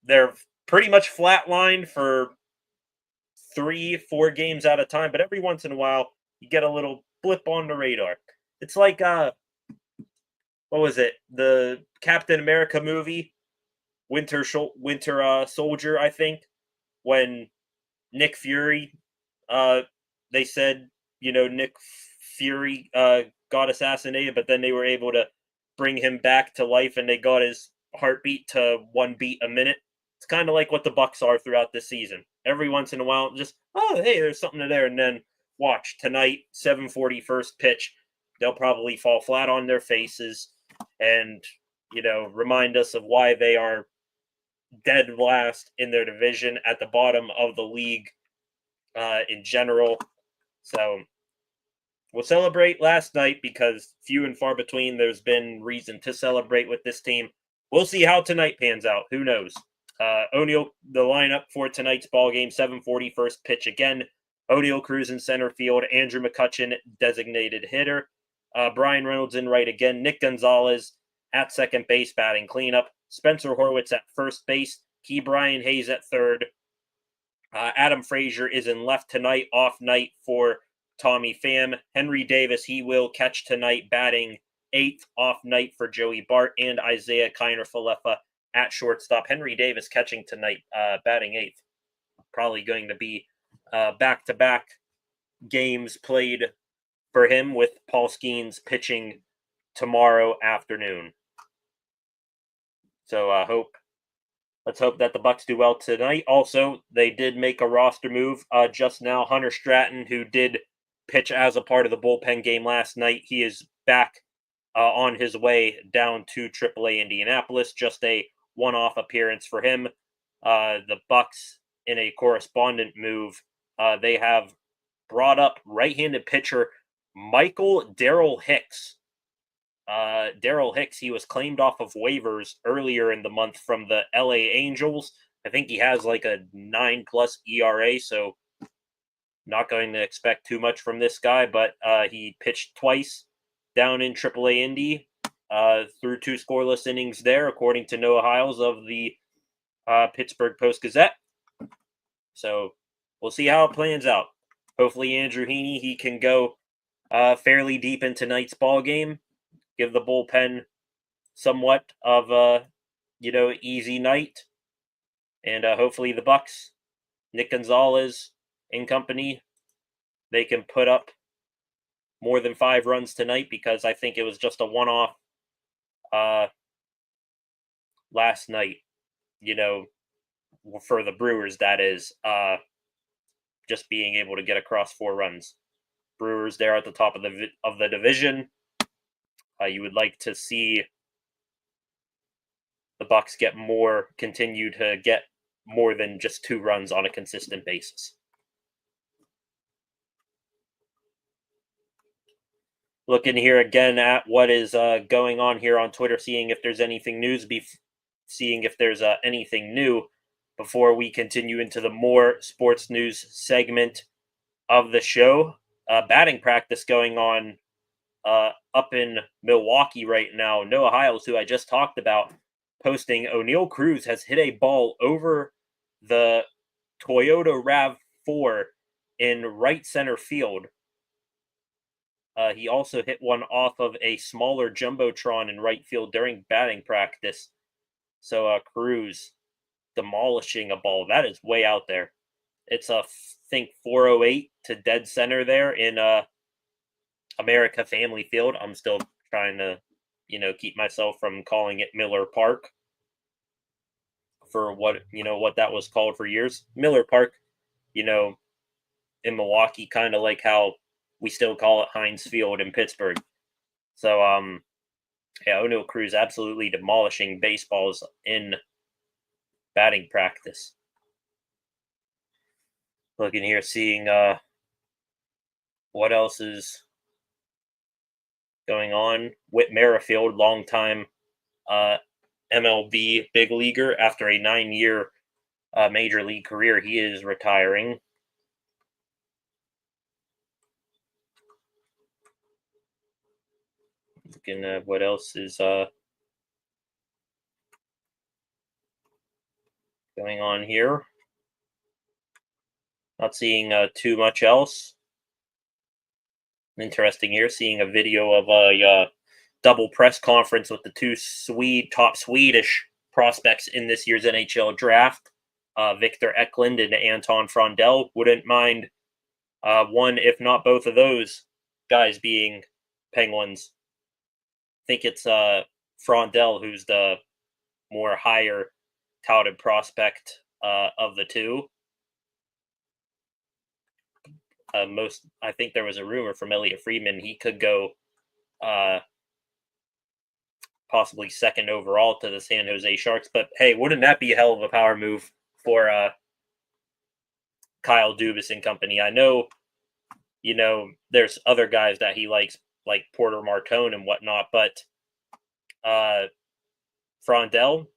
They're pretty much flatlined for 3-4 games at a time, but every once in a while, you get a little blip on the radar. It's like, what was it? The Captain America movie, Winter Soldier, I think, when Nick Fury, they said, Nick Fury got assassinated, but then they were able to bring him back to life and they got his heartbeat to 1 beat a minute. It's kind of like what the Bucks are throughout this season. Every once in a while, just, oh, hey, there's something there. And then watch tonight, 7:40 first pitch. They'll probably fall flat on their faces and, remind us of why they are dead last in their division at the bottom of the league in general. So we'll celebrate last night because few and far between there's been reason to celebrate with this team. We'll see how tonight pans out. Who knows? O'Neill, the lineup for tonight's ball game, 7:40 first pitch again. O'Neill Cruz in center field. Andrew McCutchen, designated hitter. Brian Reynolds in right again. Nick Gonzalez at second base, batting cleanup. Spencer Horwitz at first base. Key Brian Hayes at third. Adam Frazier is in left tonight, off night for Tommy Pham. Henry Davis, he will catch tonight, batting 8th, off night for Joey Bart, and Isaiah Kiner-Falefa at shortstop. Henry Davis catching tonight, batting 8th. Probably going to be back-to-back games played for him with Paul Skeens pitching tomorrow afternoon. So let's hope that the Bucks do well tonight. Also, they did make a roster move just now. Hunter Stratton, who did pitch as a part of the bullpen game last night, he is back on his way down to AAA Indianapolis. Just a one-off appearance for him. The Bucks, in a correspondent move, they have brought up right-handed pitcher Michael Darrell Hicks. Darrell Hicks, he was claimed off of waivers earlier in the month from the LA Angels. I think he has like a 9+ ERA, so not going to expect too much from this guy, but he pitched twice down in AAA Indy, through 2 scoreless innings there, according to Noah Hiles of the Pittsburgh Post-Gazette. So we'll see how it plans out. Hopefully Andrew Heaney, he can go fairly deep in tonight's ball game. Give the bullpen somewhat of a, easy night. And hopefully the Bucks, Nick Gonzalez and company, they can put up more than 5 runs tonight because I think it was just a one-off last night, for the Brewers, that is, just being able to get across 4 runs. Brewers there at the top of the division. You would like to see the Bucks continue to get more than just 2 runs on a consistent basis. Looking here again at what is going on here on Twitter, seeing if there's anything anything new before we continue into the more sports news segment of the show. Batting practice going on up in Milwaukee right now. Noah Hiles, who I just talked about, posting O'Neal Cruz has hit a ball over the Toyota RAV4 in right center field. He also hit one off of a smaller jumbotron in right field during batting practice. So Cruz demolishing a ball. That is way out there. It's I think 408 to dead center there in America Family Field. I'm still trying to, keep myself from calling it Miller Park for what that was called for years. Miller Park, in Milwaukee, kind of like how we still call it Heinz Field in Pittsburgh. So, O'Neal Cruz absolutely demolishing baseballs in batting practice. Looking here, seeing what else is going on. Whit Merrifield, longtime MLB big leaguer, after a 9-year major league career, he is retiring. Looking at what else is going on here. Not seeing too much else. Interesting here, seeing a video of a double press conference with the 2 top Swedish prospects in this year's NHL draft, Victor Eklund and Anton Frondell. Wouldn't mind one, if not both of those guys being Penguins. I think it's Frondell who's the more higher touted prospect of the 2. I think there was a rumor from Elliot Friedman he could go possibly 2nd overall to the San Jose Sharks. But hey, wouldn't that be a hell of a power move for Kyle Dubas and company? I know, there's other guys that he likes, like Porter Martone and whatnot, but Frondell,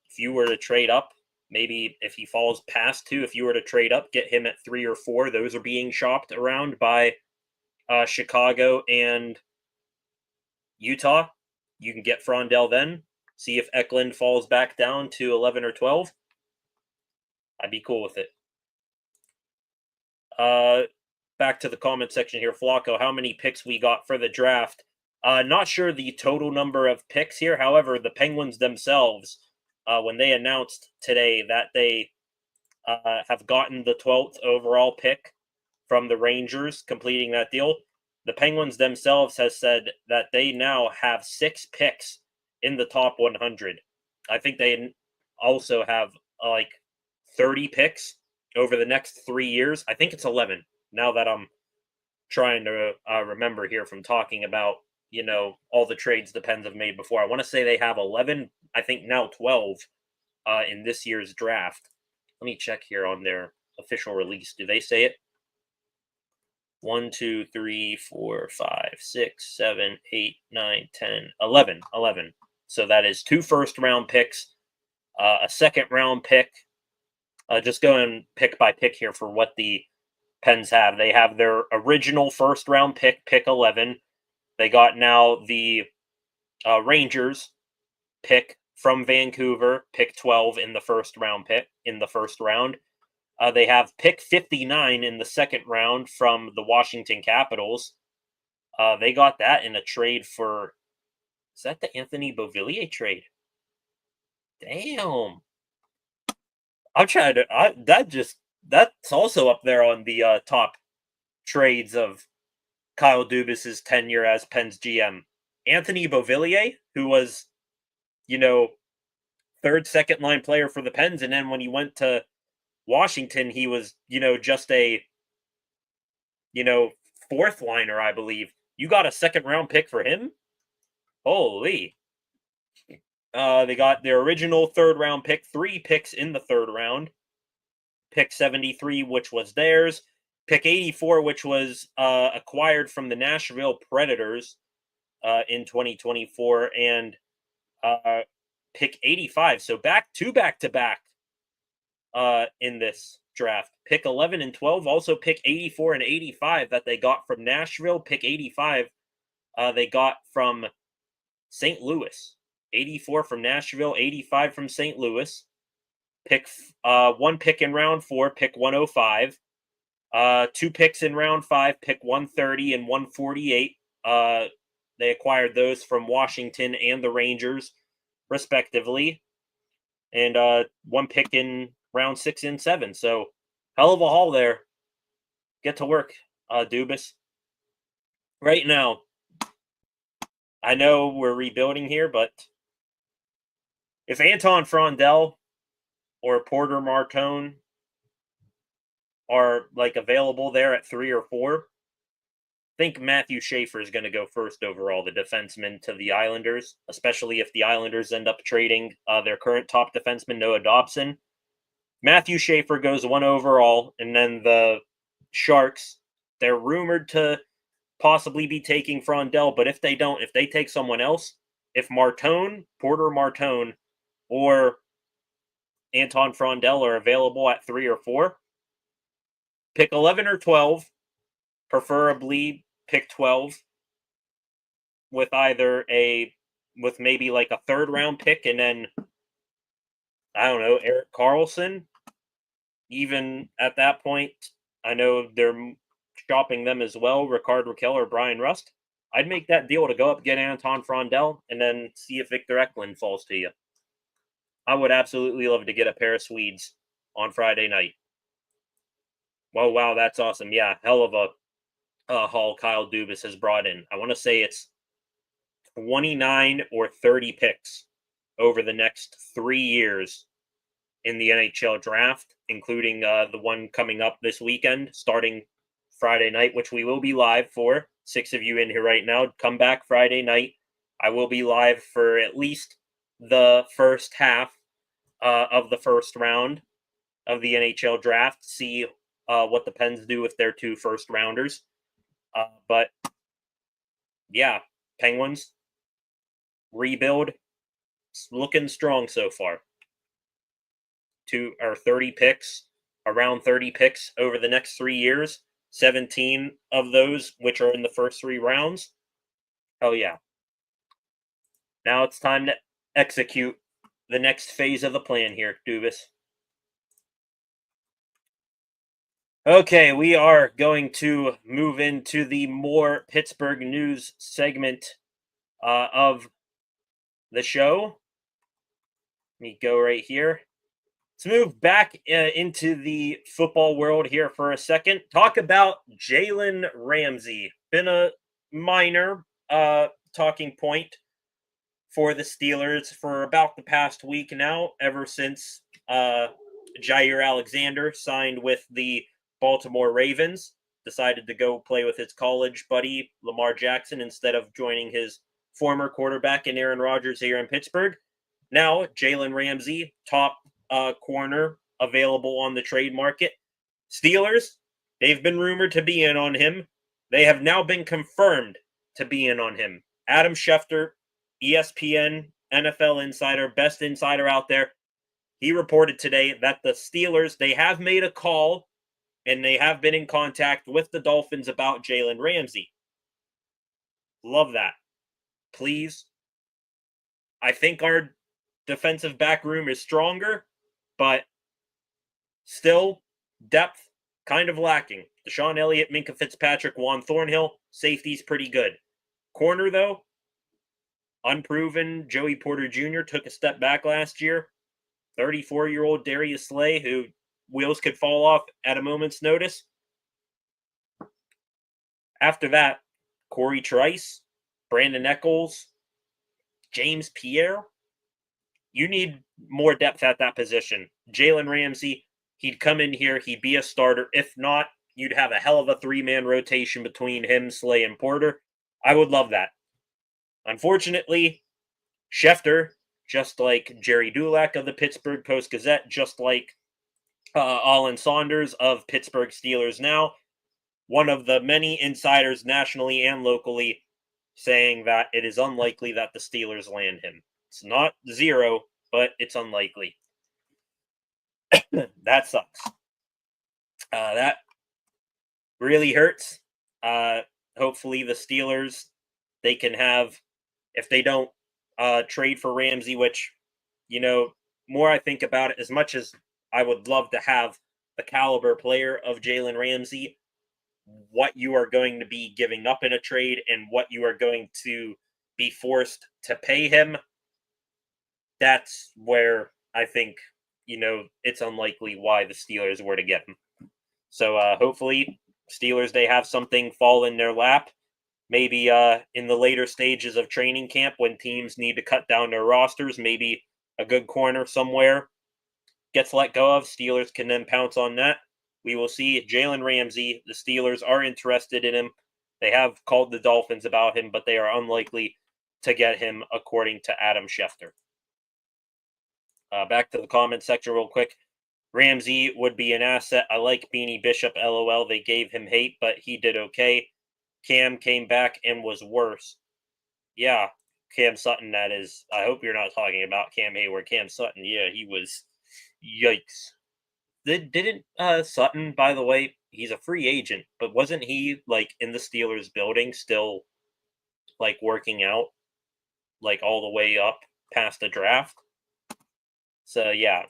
if you were to trade up, maybe if he falls past 2, if you were to trade up, get him at 3 or 4. Those are being shopped around by Chicago and Utah. You can get Frondell then. See if Eklund falls back down to 11 or 12. I'd be cool with it. Back to the comment section here. Flacco, how many picks we got for the draft? Not sure the total number of picks here. However, the Penguins themselves, when they announced today that they have gotten the 12th overall pick from the Rangers, completing that deal, the Penguins themselves has said that they now have 6 picks in the top 100. I think they also have 30 picks over the next 3 years. I think it's 11 now that I'm trying to remember here from talking about, all the trades the Pens have made before. I want to say they have 11, I think now 12 in this year's draft. Let me check here on their official release. Do they say it? 1, 2, 3, 4, 5, 6, 7, 8, 9, 10, 11. 11. So that is 2 first-round picks, a second-round pick. Just going pick by pick here for what the Pens have. They have their original first-round pick, pick 11. They got now the Rangers pick from Vancouver, pick 12 in the first round. They have pick 59 in the second round from the Washington Capitals. They got that in a trade for, is that the Anthony Beauvillier trade? Damn. I'm trying to, that's also up there on the top trades of Kyle Dubas's tenure as Penn's GM. Anthony Beauvillier, who was, you know, third, second line player for the Pens, and then when he went to Washington, he was, just a, you know, fourth liner, I believe. You got a second round pick for him? Holy. They got their original third round pick, 3 picks in the third round. Pick 73, which was theirs. Pick 84, which was acquired from the Nashville Predators in 2024. And pick 85. So back to back in this draft. Pick 11 and 12, also pick 84 and 85 that they got from Nashville. Pick 85 they got from St. Louis. 84 from Nashville, 85 from St. Louis. Pick 1 pick in round 4, pick 105. 2 picks in round 5, pick 130 and 148. They acquired those from Washington and the Rangers, respectively. And 1 pick in round 6 and 7. So, hell of a haul there. Get to work, Dubas. Right now, I know we're rebuilding here, but if Anton Frondell or Porter Martone are available there at 3 or 4, I think Matthew Schaefer is going to go first overall, the defenseman to the Islanders, especially if the Islanders end up trading their current top defenseman, Noah Dobson. Matthew Schaefer goes 1 overall, and then the Sharks, they're rumored to possibly be taking Frondell, but if they don't, if they take someone else, if Porter Martone, or Anton Frondell are available at 3 or 4, pick 11 or 12, preferably pick 12 with with maybe a third round pick, and then, I don't know, Erik Karlsson. Even at that point, I know they're shopping them as well, Rickard Rakell or Brian Rust. I'd make that deal to go up, get Anton Frondell, and then see if Victor Eklund falls to you. I would absolutely love to get a pair of Swedes on Friday night. Well, wow, that's awesome. Yeah, hell of a haul Kyle Dubas has brought in. I want to say it's 29 or 30 picks over the next 3 years in the NHL draft, including the one coming up this weekend, starting Friday night, which we will be live for. 6 of you in here right now. Come back Friday night. I will be live for at least the first half of the first round of the NHL draft. See what the Pens do with their 2 first rounders. But yeah, Penguins rebuild. It's looking strong so far. 30 picks, around 30 picks over the next 3 years. 17 of those, which are in the first 3 rounds. Hell yeah. Now it's time to execute the next phase of the plan here, Dubas. Okay, we are going to move into the more Pittsburgh news segment of the show. Let me go right here. Let's move back into the football world here for a second. Talk about Jalen Ramsey. Been a minor talking point for the Steelers for about the past week now, ever since Jair Alexander signed with the Baltimore Ravens, decided to go play with his college buddy, Lamar Jackson, instead of joining his former quarterback in Aaron Rodgers here in Pittsburgh. Now, Jalen Ramsey, top corner available on the trade market. Steelers, they've been rumored to be in on him. They have now been confirmed to be in on him. Adam Schefter, ESPN, NFL insider, best insider out there, he reported today that the Steelers, they have made a call and they have been in contact with the Dolphins about Jalen Ramsey. Love that. Please. I think our defensive back room is stronger, but still, depth kind of lacking. Deshaun Elliott, Minka Fitzpatrick, Juan Thornhill, safety's pretty good. Corner, though, unproven. Joey Porter Jr. took a step back last year. 34-year-old Darius Slay, who wheels could fall off at a moment's notice. After that, Corey Trice, Brandon Echols, James Pierre. You need more depth at that position. Jalen Ramsey, he'd come in here, he'd be a starter. If not, you'd have a hell of a three-man rotation between him, Slay, and Porter. I would love that. Unfortunately, Schefter, just like Jerry Dulac of the Pittsburgh Post-Gazette, just like Alan Saunders of Pittsburgh Steelers Now, one of the many insiders nationally and locally saying that it is unlikely that the Steelers land him. It's not zero, but it's unlikely. That sucks. That really hurts. Hopefully the Steelers, they can have, if they don't trade for Ramsey, which, more I think about it, as much as I would love to have the caliber player of Jalen Ramsey, what you are going to be giving up in a trade and what you are going to be forced to pay him, that's where I think, it's unlikely why the Steelers were to get him. So hopefully Steelers, they have something fall in their lap. Maybe in the later stages of training camp when teams need to cut down their rosters, maybe a good corner somewhere gets let go of. Steelers can then pounce on that. We will see. Jalen Ramsey, the Steelers are interested in him. They have called the Dolphins about him, but they are unlikely to get him, according to Adam Schefter. Back to the comment section real quick. Ramsey would be an asset. I like Beanie Bishop, LOL. They gave him hate, but he did okay. Cam came back and was worse. Yeah, Cam Sutton, that is. I hope you're not talking about Cam Hayward. Cam Sutton, yeah, he was. Yikes. Didn't Sutton, by the way, he's a free agent, but wasn't he, in the Steelers building still, working out, all the way up past the draft? So, yeah,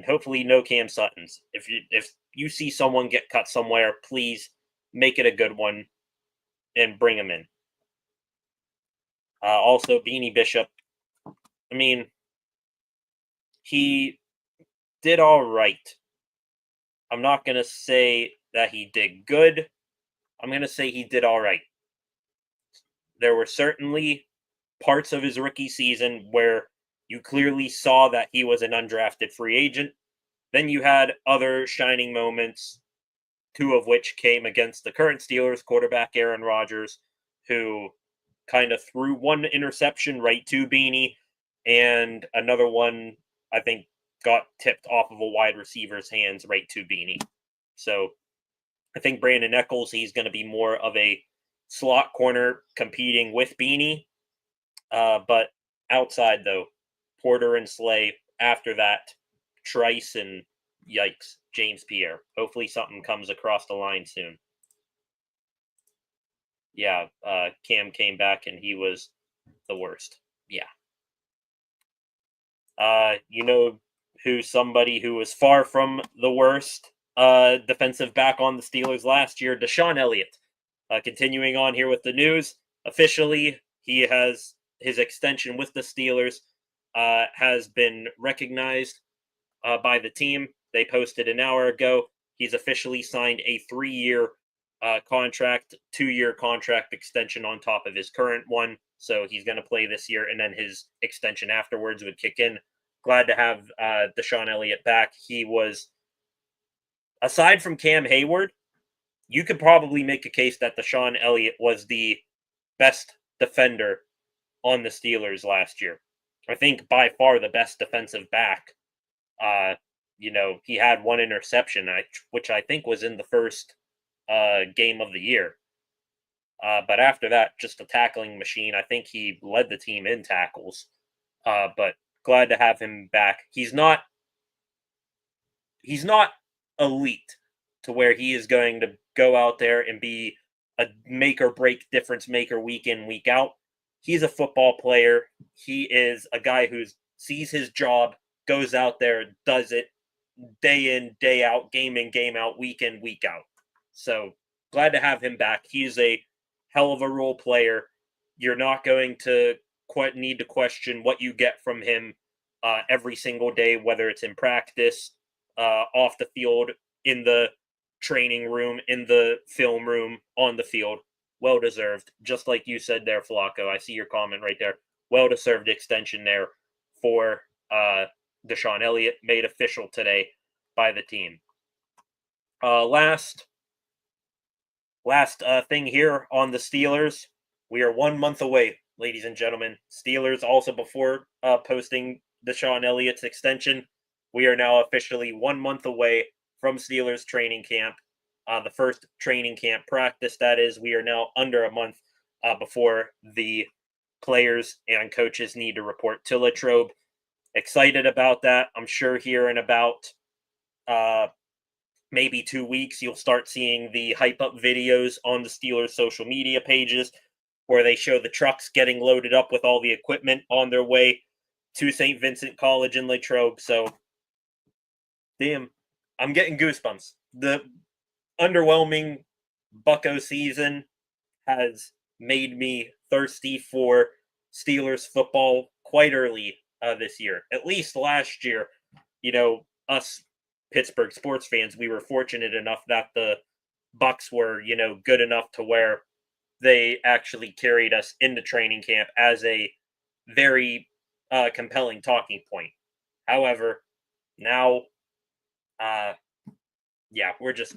hopefully no Cam Suttons. If you see someone get cut somewhere, please make it a good one and bring him in. Also, Beanie Bishop, I mean, he did all right. I'm not going to say that he did good. I'm going to say he did all right. There were certainly parts of his rookie season where you clearly saw that he was an undrafted free agent. Then you had other shining moments, two of which came against the current Steelers quarterback, Aaron Rodgers, who kind of threw one interception right to Beanie, and another one, I think, got tipped off of a wide receiver's hands right to Beanie. So I think Brandon Echols, he's going to be more of a slot corner competing with Beanie. But outside, though, Porter and Slay. After that, Trice and, yikes, James Pierre. Hopefully something comes across the line soon. Yeah, Cam came back and he was the worst. Yeah. Who's somebody who was far from the worst defensive back on the Steelers last year? Deshaun Elliott. Continuing on here with the news, officially he has his extension with the Steelers has been recognized by the team. They posted an hour ago. He's officially signed a 3-year contract, 2-year contract extension on top of his current one. So he's going to play this year, and then his extension afterwards would kick in. Glad to have Deshaun Elliott back. He was, aside from Cam Hayward, you could probably make a case that Deshaun Elliott was the best defender on the Steelers last year. I think by far the best defensive back. He had one interception, which I think was in the first game of the year. But after that, just a tackling machine. I think he led the team in tackles. But glad to have him back. He's not elite to where he is going to go out there and be a make or break difference maker week in, week out. He's a football player. He is a guy who sees his job, goes out there, does it day in, day out, game in, game out, week in, week out. So glad to have him back. He's a hell of a role player. You're not going to quite need to question what you get from him every single day, whether it's in practice, off the field, in the training room, in the film room, on the field. well-deserved. Just like you said there, Flacco. I see your comment right there. Well-deserved extension there for Deshaun Elliott, made official today by the team. Last thing here on the Steelers. We are 1 month away, ladies and gentlemen. Steelers also before posting Deshaun Elliott's extension. We are now officially 1 month away from Steelers training camp. The first training camp practice, that is. We are now under a month before the players and coaches need to report to Latrobe. Excited about that. I'm sure here in about maybe 2 weeks, you'll start seeing the hype up videos on the Steelers social media pages where they show the trucks getting loaded up with all the equipment on their way to St. Vincent College in Latrobe. So, damn, I'm getting goosebumps. The underwhelming Bucco season has made me thirsty for Steelers football quite early this year. At least last year, us Pittsburgh sports fans, we were fortunate enough that the Bucks were, good enough to where they actually carried us into training camp as a very compelling talking point. However, now, we're just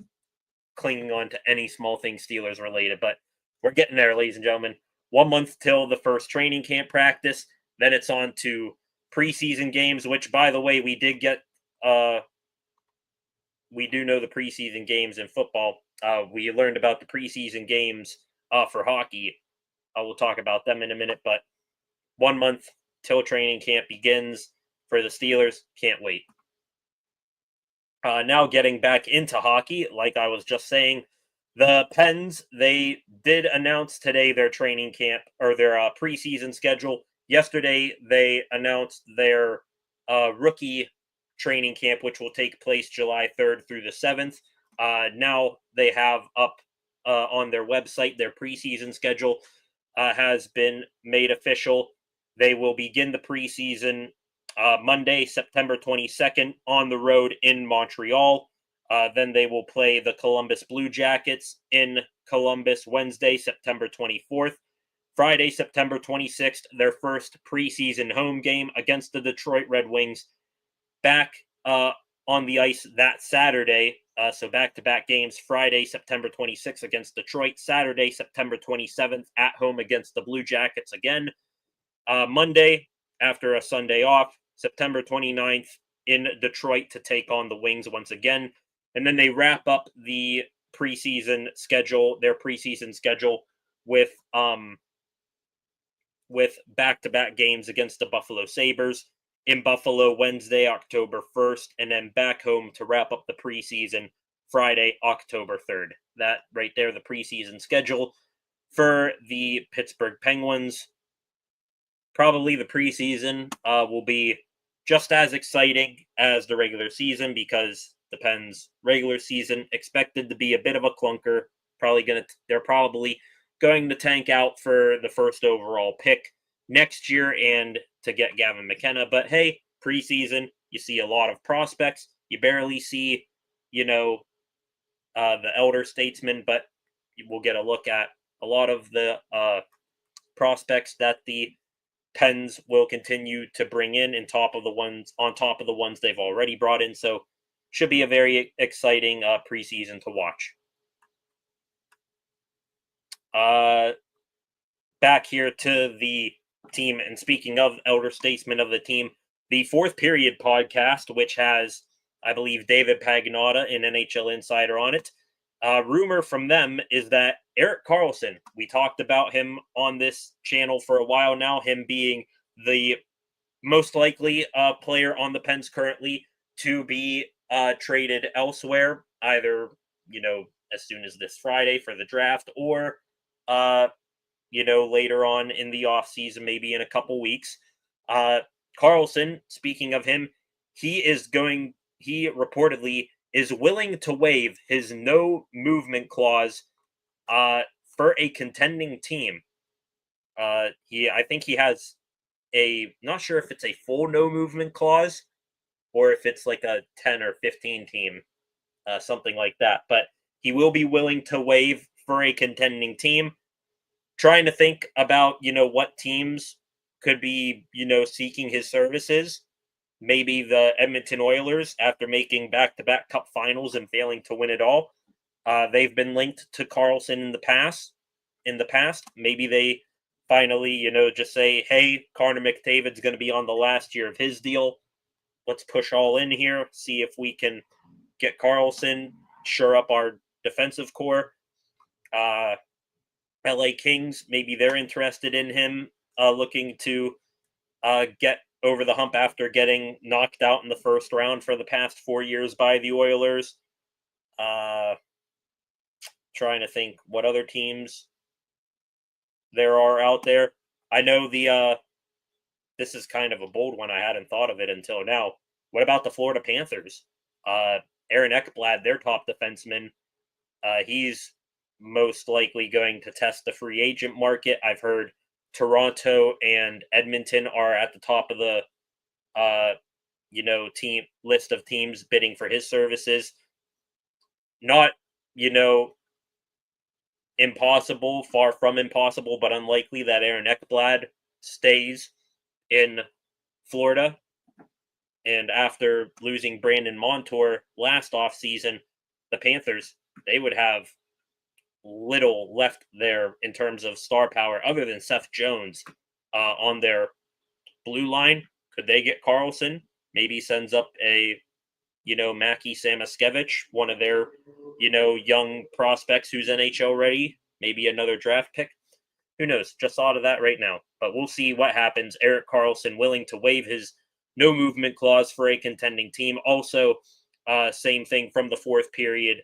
clinging on to any small thing Steelers related, but we're getting there, ladies and gentlemen. 1 month till the first training camp practice. Then it's on to preseason games, which, by the way, we did get. We do know the preseason games in football. We learned about the preseason games for hockey. We'll talk about them in a minute, but 1 month till training camp begins for the Steelers. Can't wait. Now getting back into hockey, like I was just saying, the Pens, they did announce today their training camp or their preseason schedule. Yesterday, they announced their rookie training camp, which will take place July 3rd through the 7th. Now they have up on their website, their preseason schedule has been made official. They will begin the preseason Monday, September 22nd on the road in Montreal. Then they will play the Columbus Blue Jackets in Columbus Wednesday, September 24th. Friday, September 26th, their first preseason home game against the Detroit Red Wings. Back on the ice that Saturday. So back-to-back games. Friday, September 26th against Detroit. Saturday, September 27th at home against the Blue Jackets again. Monday, after a Sunday off, September 29th in Detroit to take on the Wings once again. And then they wrap up the preseason schedule, their preseason schedule, with back-to-back games against the Buffalo Sabres in Buffalo Wednesday, October 1st, and then back home to wrap up the preseason Friday, October 3rd. That right there, the preseason schedule for the Pittsburgh Penguins. Probably the preseason will be just as exciting as the regular season because the Pens' regular season expected to be a bit of a clunker. They're probably going to tank out for the first overall pick next year and to get Gavin McKenna. But hey, preseason, you see a lot of prospects. You barely see, the elder statesmen, but we'll get a look at a lot of the prospects that the Pens will continue to bring in on top of the ones they've already brought in. So should be a very exciting preseason to watch. Back here to the team, and speaking of elder statesmen of the team, the Fourth Period podcast, which has, I believe, David Pagnotta, an NHL insider, on it. Rumor from them is that Erik Karlsson, we talked about him on this channel for a while now, him being the most likely player on the Pens currently to be traded elsewhere, either, as soon as this Friday for the draft or, later on in the offseason, maybe in a couple weeks. Karlsson, speaking of him, he reportedly is willing to waive his no movement clause for a contending team. I think he has not sure if it's a full no movement clause or if it's like a 10 or 15 team, something like that. But he will be willing to waive for a contending team. trying to think about, what teams could be, seeking his services. Maybe the Edmonton Oilers, after making back-to-back Cup finals and failing to win it all. They've been linked to Karlsson in the past. Maybe they finally, just say, hey, Connor McDavid's going to be on the last year of his deal. Let's push all in here, see if we can get Karlsson, shore up our defensive core. LA Kings, maybe they're interested in him, looking to get over the hump after getting knocked out in the first round for the past 4 years by the Oilers. Trying to think what other teams there are out there. I know this is kind of a bold one. I hadn't thought of it until now. What about the Florida Panthers? Aaron Ekblad, their top defenseman, he's most likely going to test the free agent market. I've heard Toronto and Edmonton are at the top of the team list of teams bidding for his services. Not, impossible, far from impossible, but unlikely that Aaron Ekblad stays in Florida. And after losing Brandon Montour last offseason, the Panthers, they would have little left there in terms of star power other than Seth Jones on their blue line. Could they get Karlsson? Maybe sends up a, Mackie Samoskevich, one of their, young prospects who's NHL ready. Maybe another draft pick. Who knows? Just thought of that right now. But we'll see what happens. Erik Karlsson willing to waive his no movement clause for a contending team. Also, same thing from the fourth period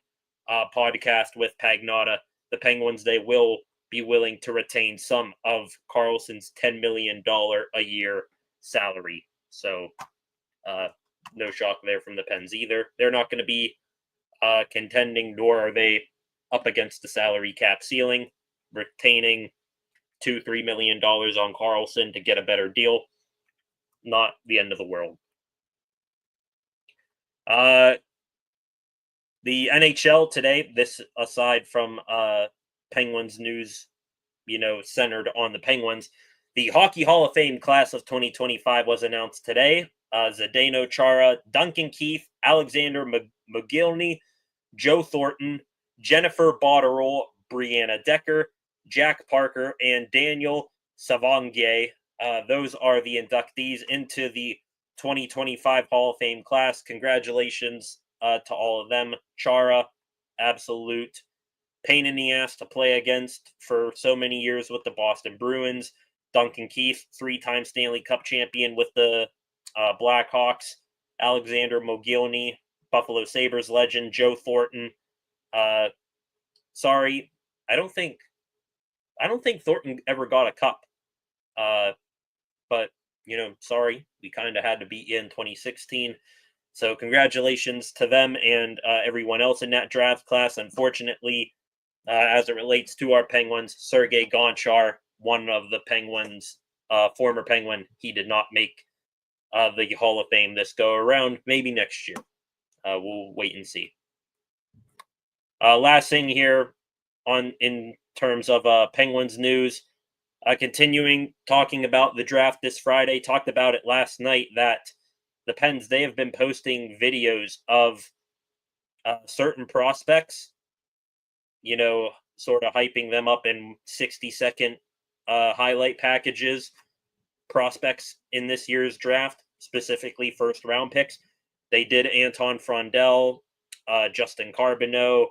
podcast with Pagnotta. The Penguins, they will be willing to retain some of Karlsson's $10 million a year salary. So, no shock there from the Pens either. They're not going to be contending, nor are they up against the salary cap ceiling. Retaining $2-3 million on Karlsson to get a better deal. Not the end of the world. The NHL today, this aside from Penguins news, centered on the Penguins, the Hockey Hall of Fame class of 2025 was announced today. Zdeno Chara, Duncan Keith, Alexander Mogilny, Joe Thornton, Jennifer Botterill, Brianna Decker, Jack Parker, and Daniel Savongier. Those are the inductees into the 2025 Hall of Fame class. Congratulations to all of them. Chara, absolute pain in the ass to play against for so many years with the Boston Bruins. Duncan Keith, 3-time Stanley Cup champion with the Blackhawks. Alexander Mogilny, Buffalo Sabres legend. Joe Thornton. Sorry, I don't think Thornton ever got a cup. But, sorry, we kind of had to beat you in 2016. So congratulations to them and everyone else in that draft class. Unfortunately, as it relates to our Penguins, Sergei Gonchar, one of the Penguins, former Penguin, he did not make the Hall of Fame this go around. Maybe next year. We'll wait and see. Last thing here in terms of Penguins news, continuing talking about the draft this Friday, talked about it last night that the Pens, they have been posting videos of certain prospects, sort of hyping them up in 60-second highlight packages, prospects in this year's draft, specifically first-round picks. They did Anton Frondell, Justin Carbonneau,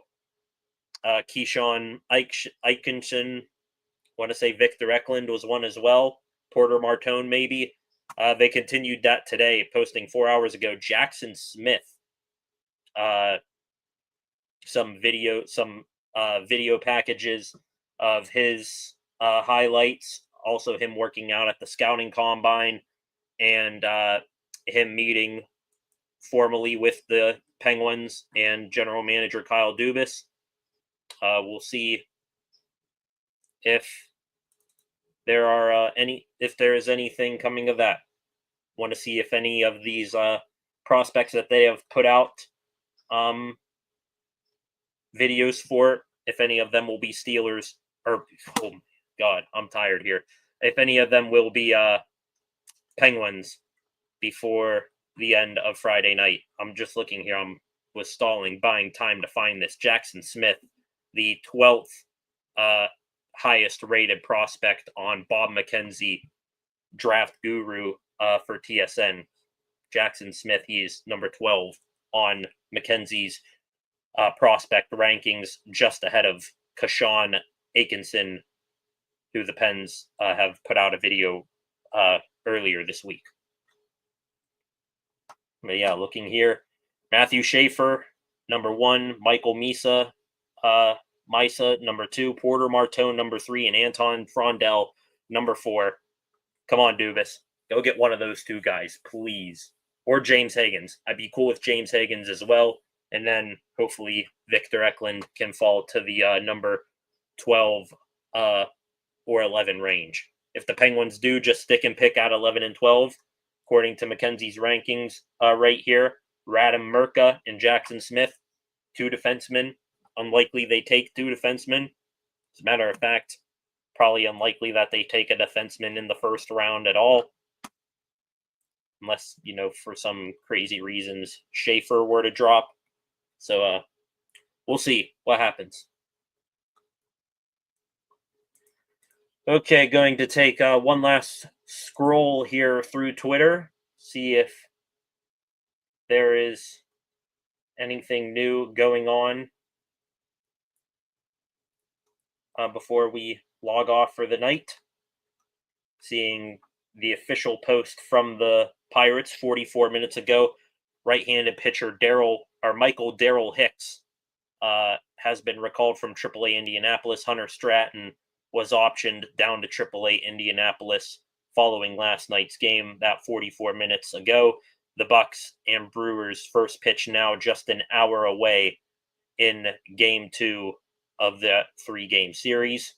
Keyshawn Eichenson. Want to say Victor Eklund was one as well. Porter Martone, maybe. They continued that today, posting 4 hours ago. Jackson Smith, some video packages of his highlights. Also, him working out at the scouting combine and him meeting formally with the Penguins and general manager Kyle Dubas. We'll see if there is anything coming of that. Want to see if any of these prospects that they have put out videos for, if any of them will be Steelers or God, I'm tired here. If any of them will be Penguins before the end of Friday night. I'm just looking here. Was stalling, buying time to find this. Jackson Smith, the 12th highest rated prospect on Bob McKenzie Draft Guru for TSN. Jackson Smith, he's number 12 on McKenzie's prospect rankings, just ahead of Kashawn Atkinson, who the Pens have put out a video earlier this week. But yeah, looking here, Matthew Schaefer, number 1, Michael Misa, number 2, Porter Martone, number 3, and Anton Frondell, number 4. Come on, Dubas. Go get one of those two guys, please. Or James Higgins. I'd be cool with James Higgins as well. And then hopefully Victor Eklund can fall to the number 12 or 11 range. If the Penguins do just stick and pick at 11 and 12, according to McKenzie's rankings right here, Radim Murka and Jackson Smith, 2 defensemen. Unlikely they take 2 defensemen. As a matter of fact, probably unlikely that they take a defenseman in the first round at all. Unless, for some crazy reasons, Schaefer were to drop. So, we'll see what happens. Okay, going to take one last scroll here through Twitter. See if there is anything new going on before we log off for the night. Seeing the official post from the Pirates 44 minutes ago, right-handed pitcher Michael Darrell Hicks has been recalled from AAA Indianapolis. Hunter Stratton was optioned down to AAA Indianapolis following last night's game. That 44 minutes ago, the Bucks and Brewers' first pitch now just an hour away in Game 2 of the 3-game series.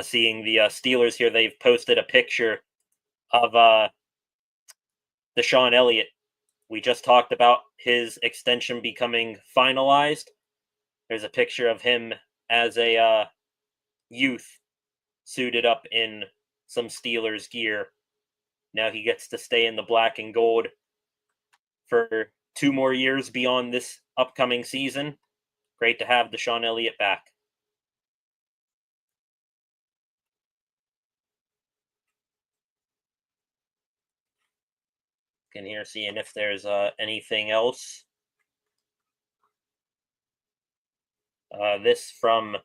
Seeing the Steelers here, they've posted a picture of Deshaun Elliott. We just talked about his extension becoming finalized. There's a picture of him as a youth suited up in some Steelers gear. Now he gets to stay in the black and gold for 2 more years beyond this upcoming season. Great to have Deshaun Elliott back. In here, seeing if there's anything else. This from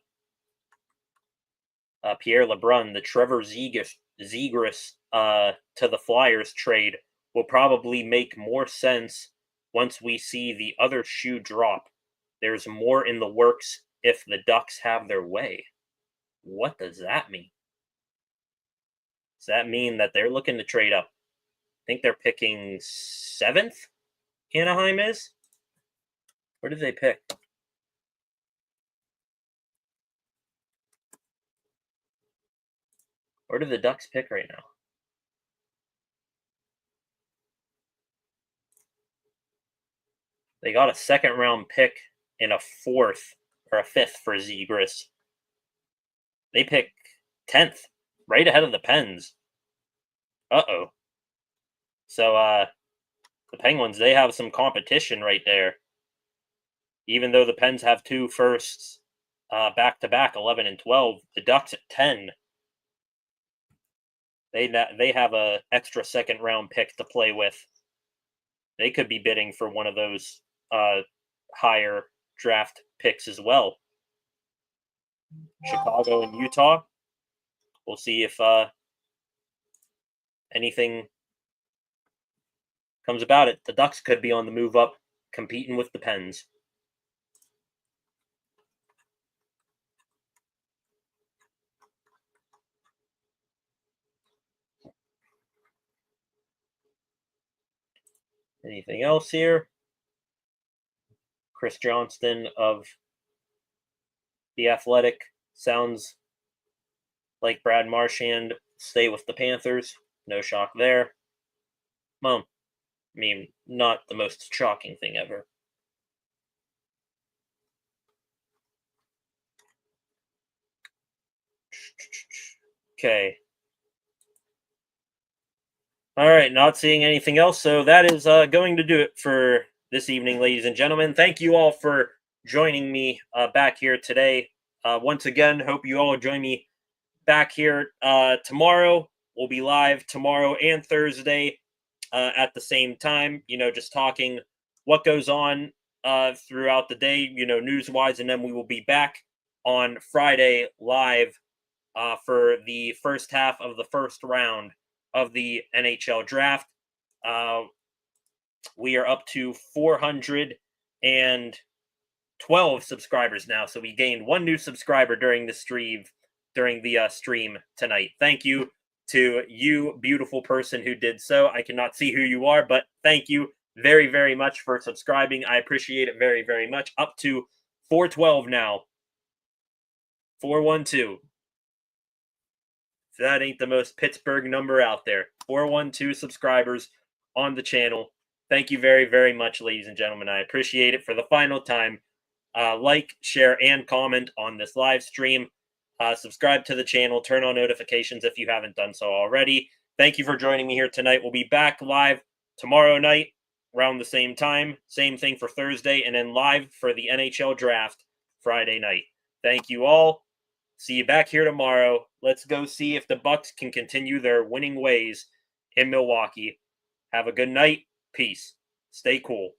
Pierre LeBrun, the Trevor Zegras to the Flyers trade will probably make more sense once we see the other shoe drop. There's more in the works if the Ducks have their way. What does that mean? Does that mean that they're looking to trade up? I think they're picking 7th, Anaheim is? Where did they pick? Where do the Ducks pick right now? They got a 2nd-round pick and a 4th or a 5th for Zegras. They pick 10th, right ahead of the Pens. Uh-oh. So, the Penguins, they have some competition right there. Even though the Pens have 2 firsts back-to-back, 11 and 12, the Ducks at 10. They have a extra 2nd-round pick to play with. They could be bidding for one of those higher draft picks as well. Chicago and Utah. We'll see if anything comes about it. The Ducks could be on the move up, competing with the Pens. Anything else here? Chris Johnston of The Athletic sounds like Brad Marchand stay with the Panthers. No shock there. Well, I mean, not the most shocking thing ever. Okay. All right, not seeing anything else. So that is going to do it for this evening, ladies and gentlemen. Thank you all for joining me back here today. Once again, hope you all join me back here tomorrow. We'll be live tomorrow and Thursday at the same time, just talking what goes on throughout the day, news wise. And then we will be back on Friday live for the first half of the first round of the NHL draft. Uh, we are up to 412 subscribers now. So we gained one new subscriber during the stream tonight. Thank you to you, beautiful person who did so. I cannot see who you are, but thank you very, very much for subscribing. I appreciate it very, very much. Up to 412 now. 412. That ain't the most Pittsburgh number out there. 412 subscribers on the channel. Thank you very, very much, ladies and gentlemen. I appreciate it. For the final time, like, share, and comment on this live stream. Subscribe to the channel. Turn on notifications if you haven't done so already. Thank you for joining me here tonight. We'll be back live tomorrow night around the same time. Same thing for Thursday, and then live for the NHL draft Friday night. Thank you all. See you back here tomorrow. Let's go see if the Bucks can continue their winning ways in Milwaukee. Have a good night. Peace. Stay cool.